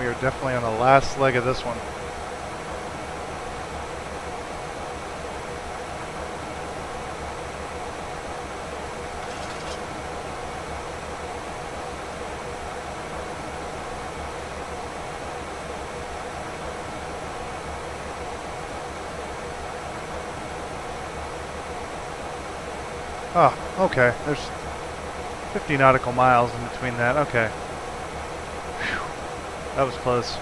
We are definitely on the last leg of this one. Oh, okay. There's 50 nautical miles in between that. Okay. That was close.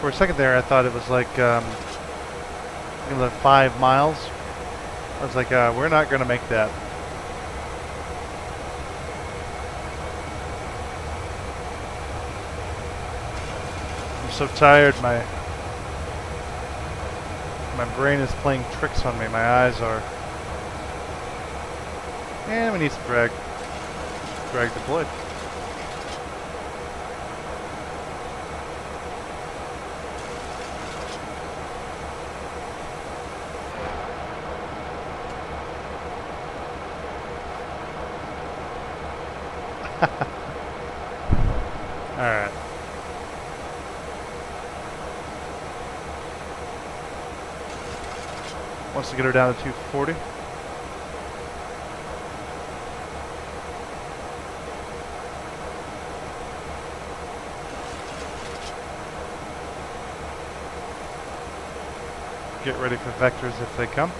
For a second there, I thought it was like 5 miles. I was like, we're not going to make that. I'm so tired. My brain is playing tricks on me. My eyes are. And we need some drag. Drag deployed. Alright. Wants to get her down to 240. Get ready for vectors if they come.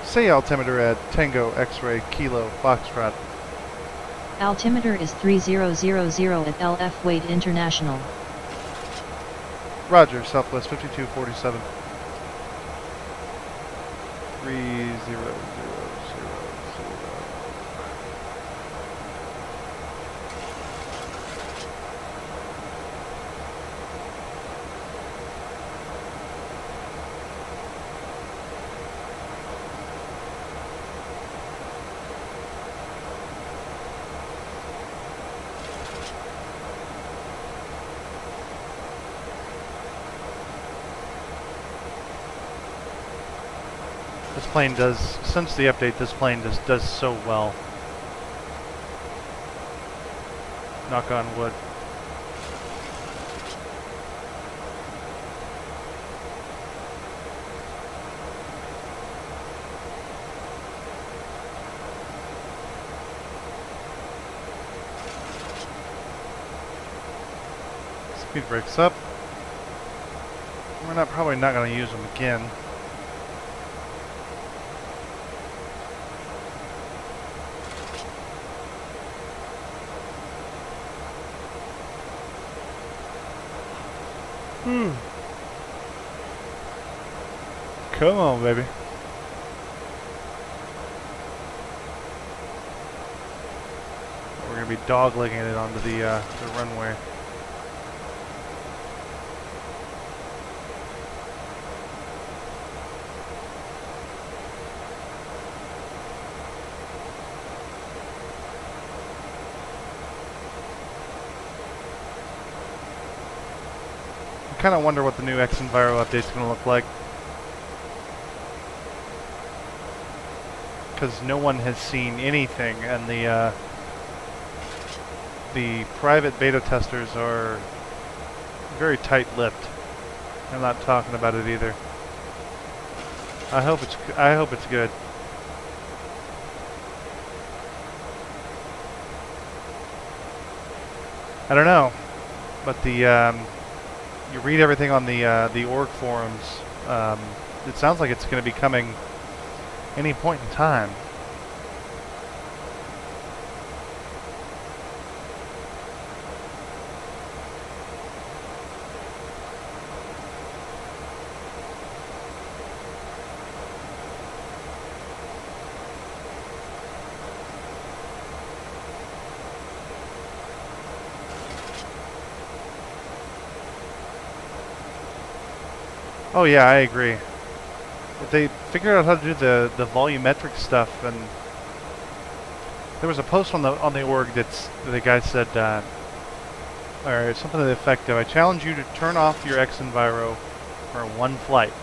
Say altimeter at Tango X-Ray Kilo Foxtrot. Altimeter is 3000 at LF Weight International. Roger, Southwest 5247. 3000. This plane does, since the update, this plane does so well. Knock on wood. Speed brakes up. We're probably not going to use them again. Come on, baby. We're going to be doglegging it onto the runway. I kind of wonder what the new X-Enviro update is going to look like. Because no one has seen anything, and the private beta testers are very tight-lipped. I'm not talking about it either. I hope it's good. I don't know, but the you read everything on the org forums. It sounds like it's going to be coming any point in time. Oh yeah, I agree. If they figured out how to do the volumetric stuff, and there was a post on the org that the guy said, or something to the effect of, I challenge you to turn off your X-Enviro for one flight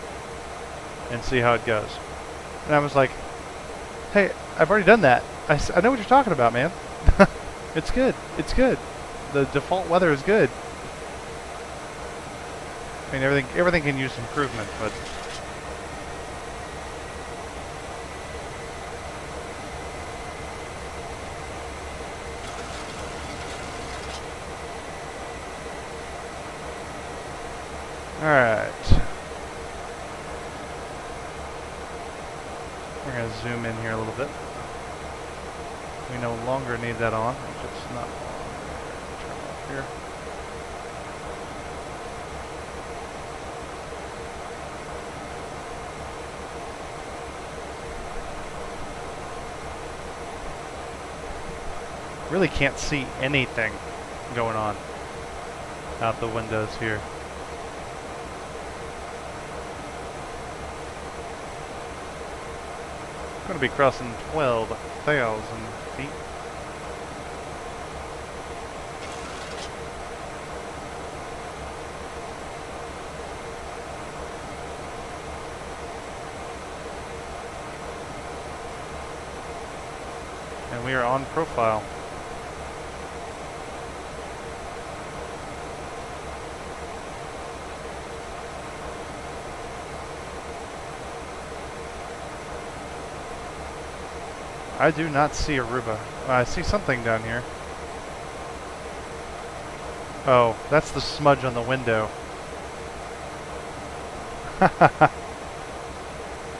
and see how it goes. And I was like, hey, I've already done that. I know what you're talking about, man. It's good. It's good. The default weather is good. I mean, everything can use improvement, but all right. We're gonna zoom in here a little bit. We no longer need that on. It's not on. Turn it off here. Really can't see anything going on out the windows here. I'm going to be crossing 12,000 feet. And we are on profile. I do not see Aruba. I see something down here. Oh, that's the smudge on the window.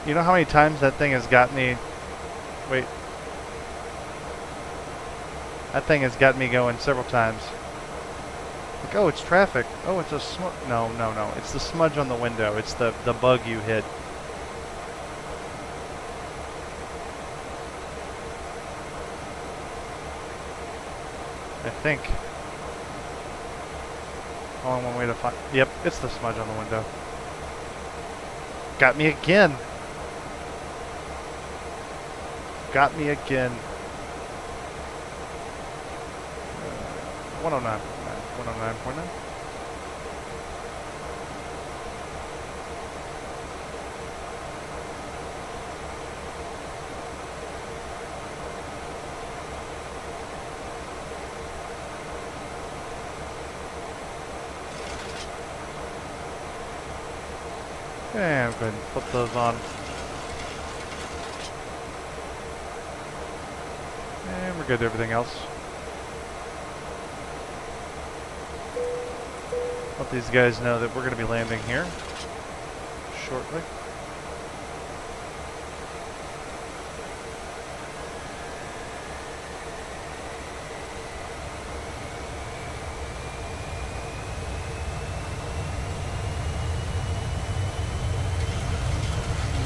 You know how many times that thing has got me... Wait. That thing has got me going several times. Like, oh, it's traffic. Oh, it's a smudge. No, no, no. It's the smudge on the window. It's the bug you hit. I think. Only one way to find. Yep, it's the smudge on the window. Got me again. Got me again. 109.9. 109.9. And go ahead and flip those on. And we're good to everything else. Let these guys know that we're going to be landing here shortly.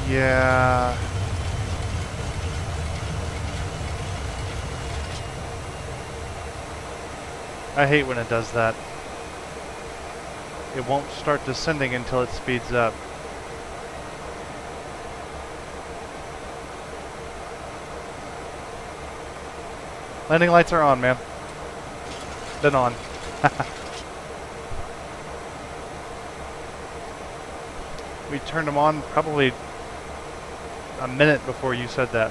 Yeah. I hate when it does that. It won't start descending until it speeds up. Landing lights are on, man. Been on. We turned them on probably a minute before you said that.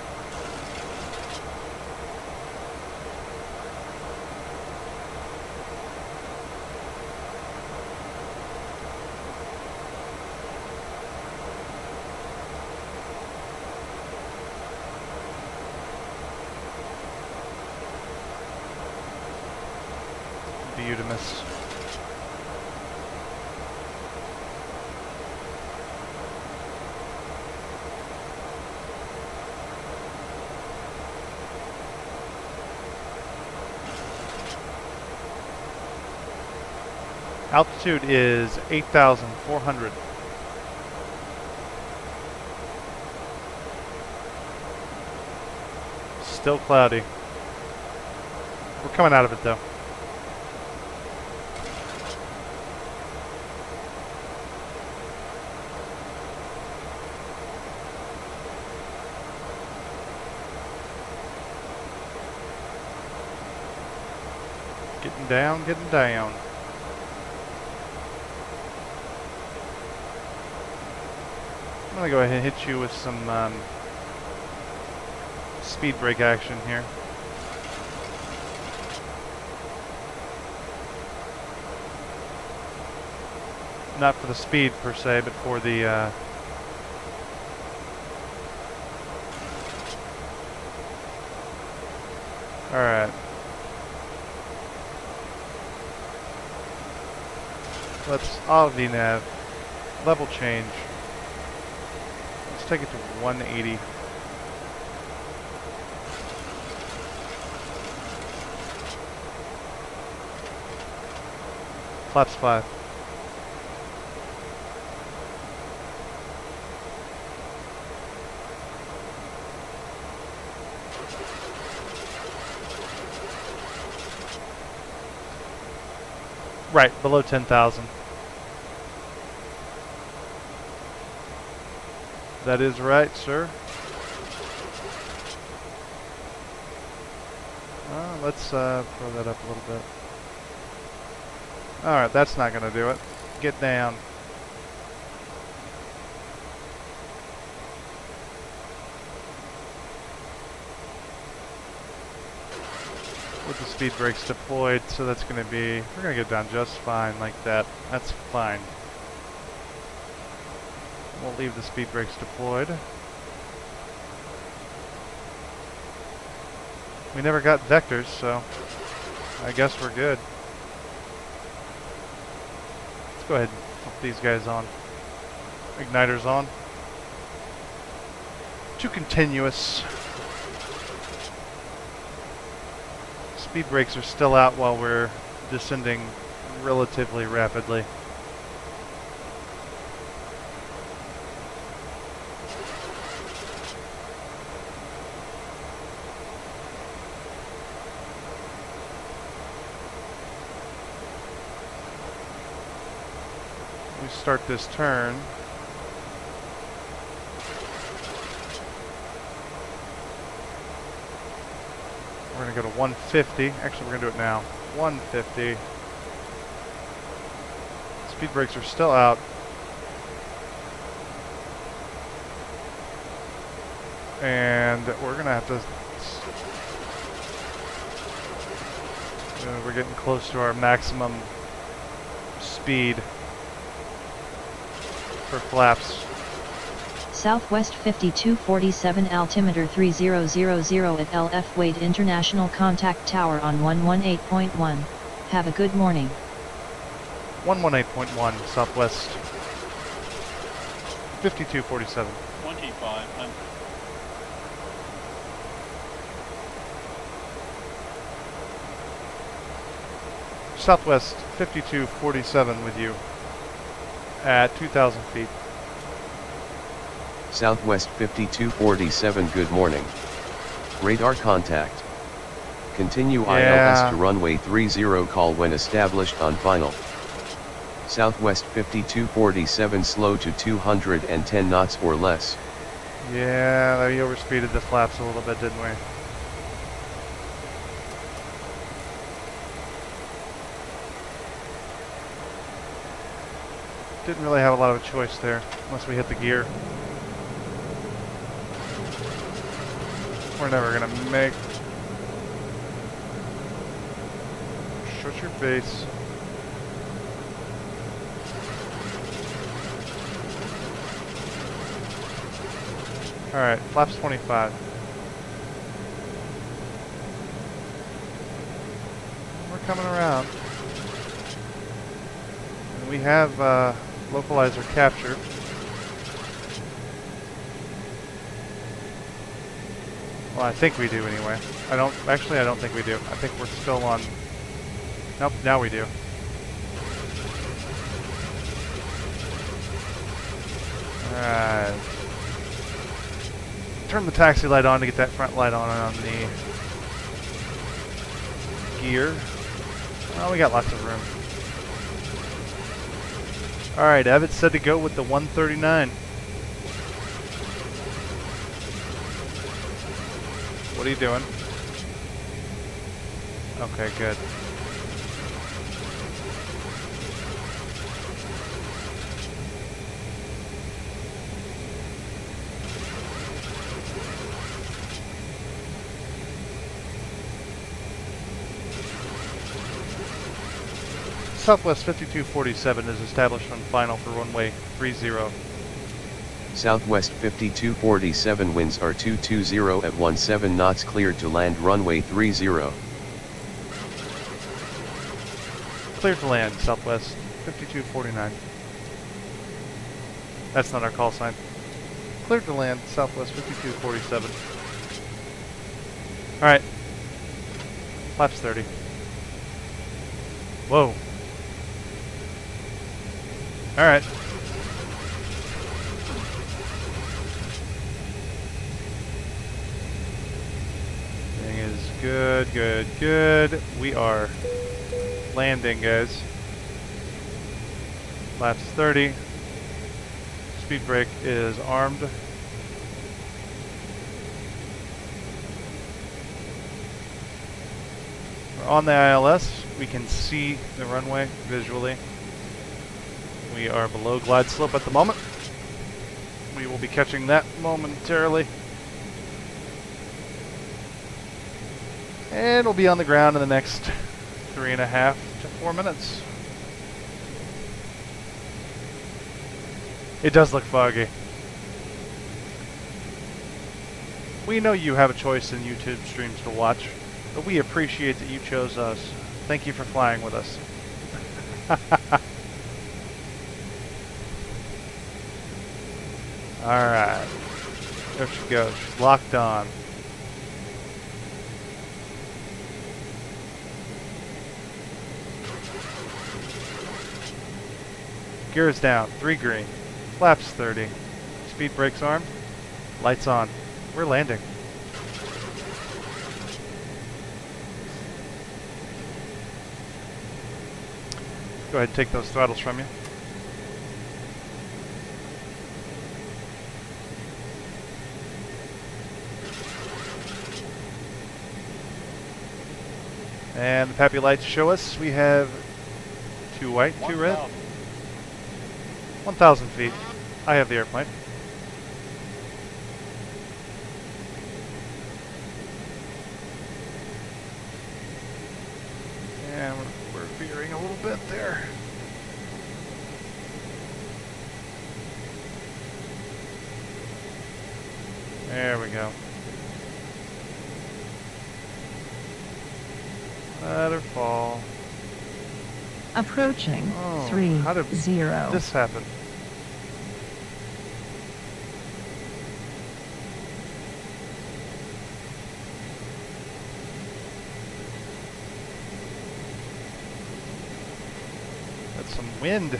beautimous. Altitude is 8,400. Still cloudy. We're coming out of it though. Getting down, getting down. I'm gonna go ahead and hit you with some speed brake action here. Not for the speed per se, but for the alright. Let's AutoNav level change. Let's take it to 180. Flaps 5. Right, below 10,000. That is right, sir. Let's throw that up a little bit. Alright, that's not going to do it. Get down. With the speed brakes deployed, so that's going to be, we're going to get down just fine like that. That's fine. We'll leave the speed brakes deployed. We never got vectors, so I guess we're good. Let's go ahead and flip these guys on. Igniters on. Too continuous. Speed brakes are still out while we're descending relatively rapidly. We start this turn. We're going to go to 150. Actually, we're going to do it now. 150. Speed brakes are still out. And we're going to have to... we're getting close to our maximum speed for flaps. Southwest 5247 altimeter 3000 at LF Wade International Contact Tower on 118.1. Have a good morning. 118.1 Southwest 5247. 2500. Southwest 5247 with you at 2,000 feet. Southwest 5247, good morning. Radar contact. Continue ILS to runway 30, call when established on final. Southwest 5247, slow to 210 knots or less. Yeah, we overspeeded the flaps a little bit, didn't we? Didn't really have a lot of a choice there, unless we hit the gear. We're never gonna make... Shut your face. Alright, flaps 25. We're coming around. we have localizer captured. Well, I think we do anyway. I don't think we do. I think we're still on. Nope, now we do. Alright. Turn the taxi light on to get that front light on the gear. Oh, we got lots of room. Alright, Evan's said to go with the 139. What are you doing? Okay, good. Southwest 5247 is established on final for runway 30. Southwest 5247 winds are 220 at 17 knots, cleared to land runway 30. Clear to land, Southwest 5249. That's not our call sign. Clear to land, Southwest 5247. Alright. Flaps 30. Whoa. Alright. Thing is good, good, good. We are landing, guys. Flaps 30. Speed brake is armed. We're on the ILS. We can see the runway visually. We are below glide slope at the moment. We will be catching that momentarily. And we'll be on the ground in the next 3.5 to 4 minutes. It does look foggy. We know you have a choice in YouTube streams to watch, but we appreciate that you chose us. Thank you for flying with us. Alright. There she goes. She's locked on. Gears down. 3 green. Flaps 30. Speed brakes armed. Lights on. We're landing. Go ahead and take those throttles from you. And the PAPI lights show us we have 2 white, 2 red. 1,000 feet. I have the airplane. And we're veering a little bit there. There we go. Let her fall. Approaching how did 30. this happen? That's some wind.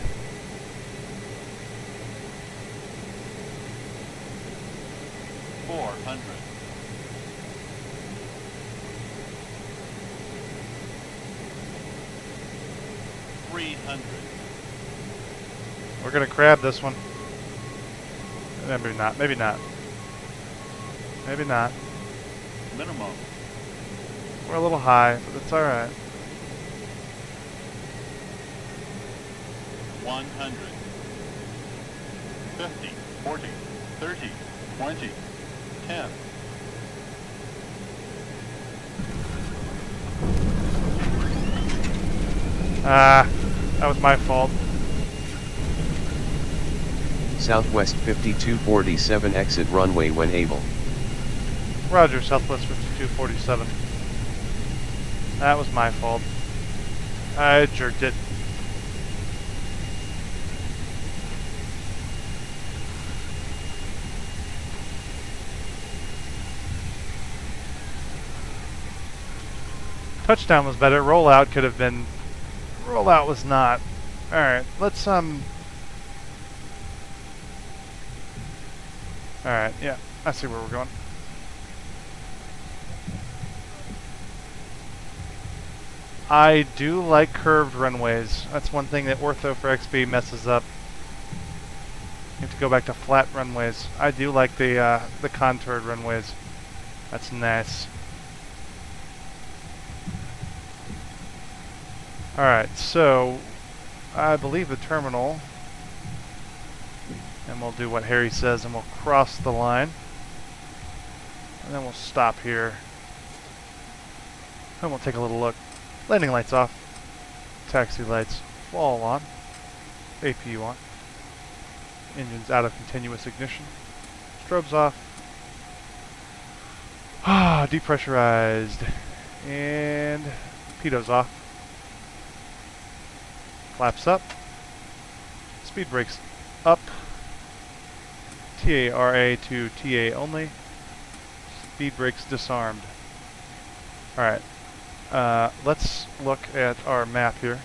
We're gonna crab this one. Maybe not. Maybe not. Maybe not. Minimum. We're a little high, but it's all right. 100. 50. 40. 30. 20. 10. That was my fault. Southwest 5247 exit runway when able. Roger, Southwest 5247. That was my fault. I jerked it. Touchdown was better. Rollout could have been... Rollout was not. Alright, let's, Alright, yeah. I see where we're going. I do like curved runways. That's one thing that Ortho for XB messes up. You have to go back to flat runways. I do like the contoured runways. That's nice. Alright, so I believe the terminal, and we'll do what Harry says and we'll cross the line. And then we'll stop here. And we'll take a little look. Landing lights off. Taxi lights all on. APU on. Engine's out of continuous ignition. Strobes off. Depressurized. And pitos off. Flaps up. Speed brakes up. TARA to TA only. Speed brakes disarmed. Alright. Let's look at our map here.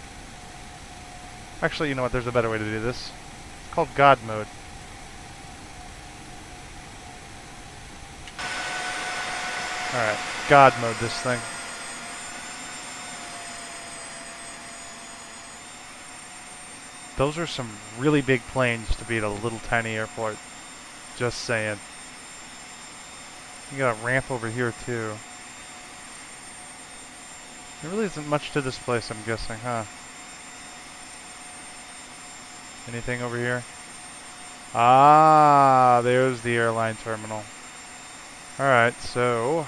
Actually, you know what? There's a better way to do this. It's called God mode. Alright. God mode this thing. Those are some really big planes to be at a little tiny airport. Just saying. You got a ramp over here too. There really isn't much to this place, I'm guessing, huh? Anything over here? Ah, there's the airline terminal. Alright, so...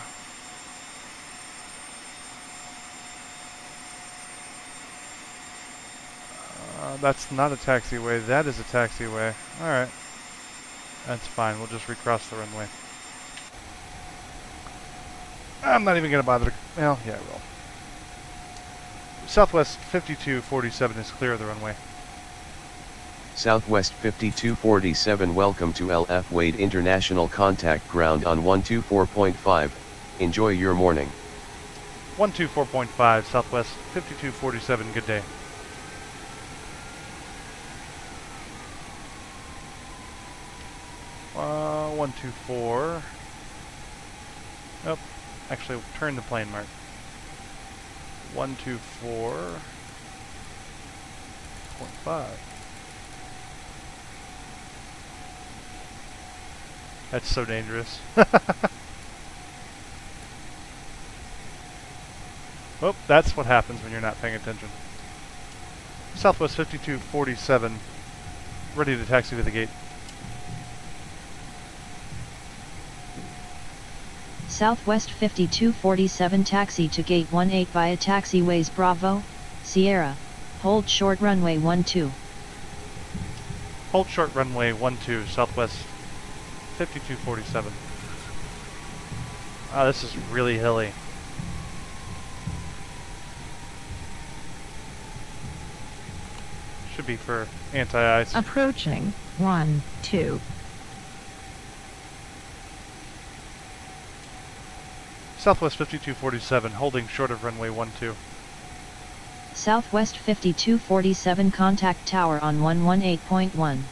that's not a taxiway, that is a taxiway. Alright. That's fine, we'll just recross the runway. I'm not even going to bother to... Well, yeah, I will. Southwest 5247 is clear of the runway. Southwest 5247, welcome to LF Wade International Contact Ground on 124.5. Enjoy your morning. 124.5, Southwest 5247, good day. Uh, 124. Oh, actually, turn the plane mark. 124.5. That's so dangerous. Oh, that's what happens when you're not paying attention. Southwest 5247, ready to taxi to the gate. Southwest 5247 taxi to gate 18 via taxiways Bravo, Sierra, hold short runway 12. Hold short runway 12, Southwest 5247. Ah, this is really hilly. Should be for anti-ice. Approaching 12. Southwest 5247, holding short of runway 12. Southwest 5247 contact tower on 118.1.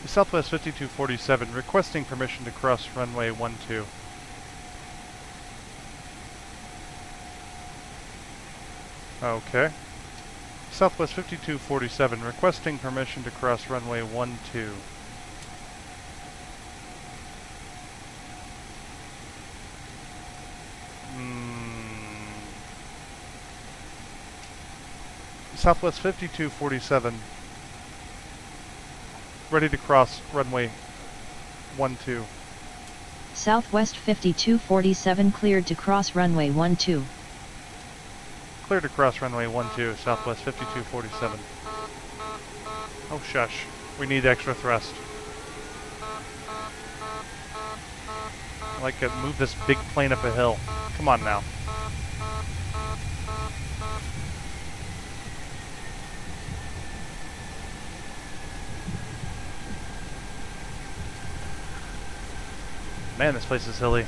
Southwest 5247, requesting permission to cross runway 12. Okay. Southwest 5247, requesting permission to cross runway 12. Southwest 5247, ready to cross runway 12. Southwest 5247 cleared to cross runway 12. Clear to cross runway 12, Southwest 5247. Oh shush, we need extra thrust. I like to move this big plane up a hill. Come on now. Man, this place is hilly.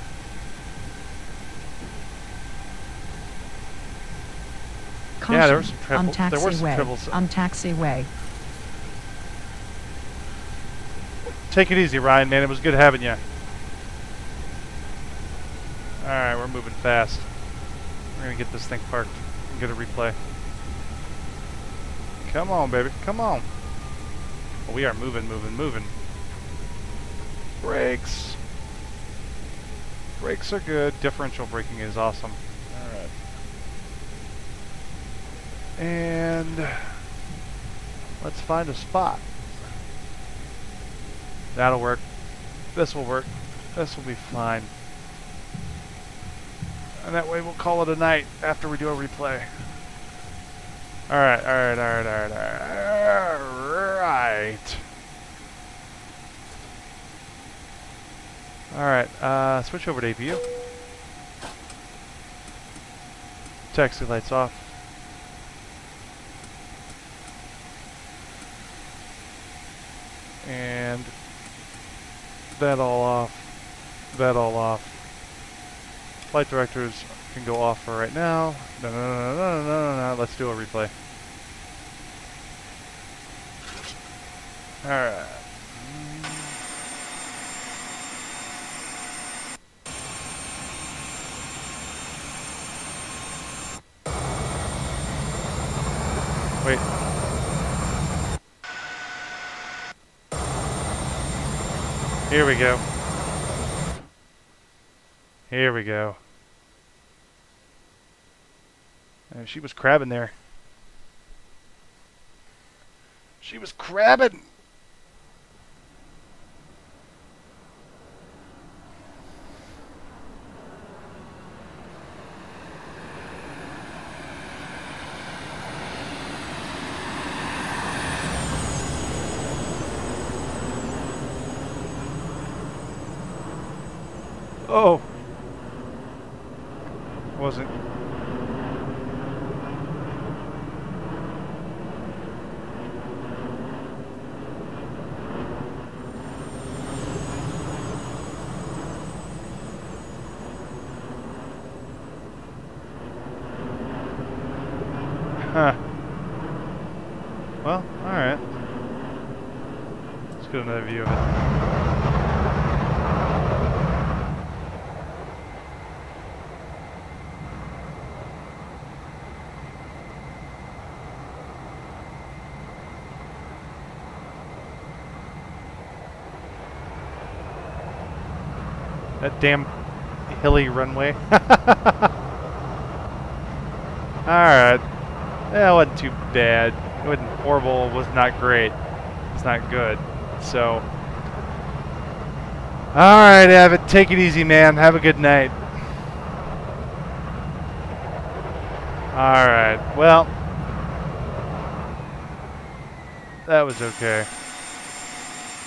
Caution. Yeah, there was some On trouble. There were some taxiway. troubles. On taxiway. Take it easy, Ryan, man. It was good having you. Alright, we're moving fast. We're gonna get this thing parked and get a replay. Come on, baby. Come on. Well, we are moving, moving, moving. Brakes. Brakes are good. Differential braking is awesome. Alright. And let's find a spot. That'll work. This will work. This will be fine. And that way we'll call it a night after we do a replay. Alright, alright, alright, alright, alright. Alright, switch over to APU. Taxi lights off. And that all off. That all off. Flight directors can go off for right now. No, no, no, no, no, no, no, no. Let's do a replay. Alright. Wait. Here we go. Here we go. And she was crabbing there. She was crabbing. Oh. Wasn't. Huh. Well, alright. Let's get another view of it. That damn hilly runway. Alright. Yeah, it wasn't too bad. It wasn't horrible. It was not great. It's not good. So. Alright, Avid. Take it easy, man. Have a good night. Alright. Well. That was okay.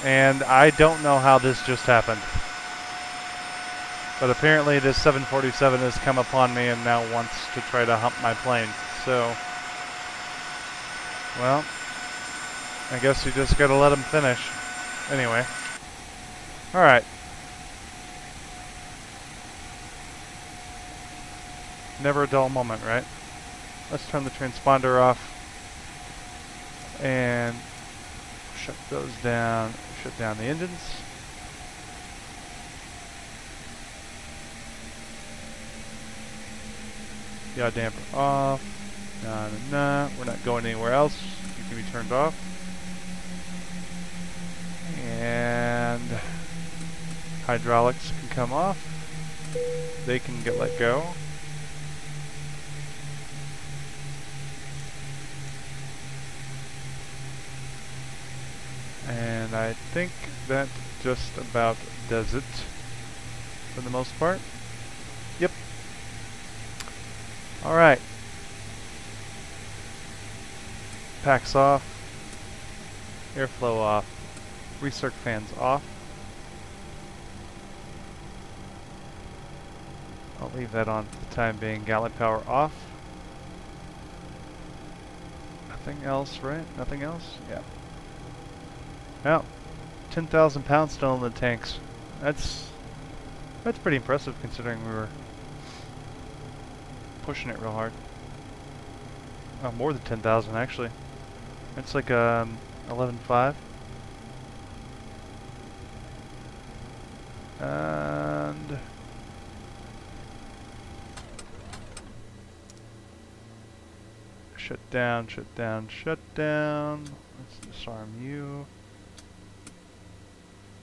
And I don't know how this just happened. But apparently this 747 has come upon me and now wants to try to hump my plane. So, well, I guess you just gotta let him finish. Anyway. Alright. Never a dull moment, right? Let's turn the transponder off. And shut those down. Shut down the engines. Yaw damper off. Nah, nah, nah. We're not going anywhere else. You can be turned off. And hydraulics can come off. They can get let go. And I think that just about does it for the most part. Yep. Alright. Packs off. Airflow off. Recirc fans off. I'll leave that on for the time being. Galley power off. Nothing else, right? Nothing else? Yeah. Now, 10,000 pounds still in the tanks. That's pretty impressive considering we were pushing it real hard. Oh, more than 10,000 actually. It's like 11.5. And shut down, shut down, shut down. Let's disarm you.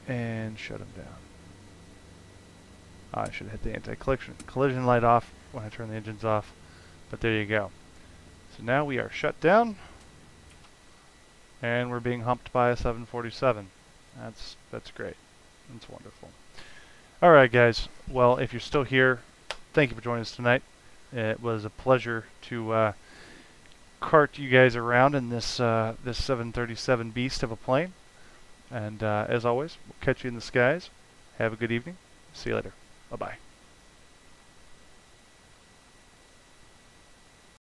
And shut him down. I should hit the anti-collision light off when I turn the engines off. But there you go. So now we are shut down. And we're being humped by a 747. That's great. That's wonderful. Alright guys, well if you're still here, thank you for joining us tonight. It was a pleasure to cart you guys around in this this 737 beast of a plane. And as always, we'll catch you in the skies. Have a good evening. See you later. Bye-bye.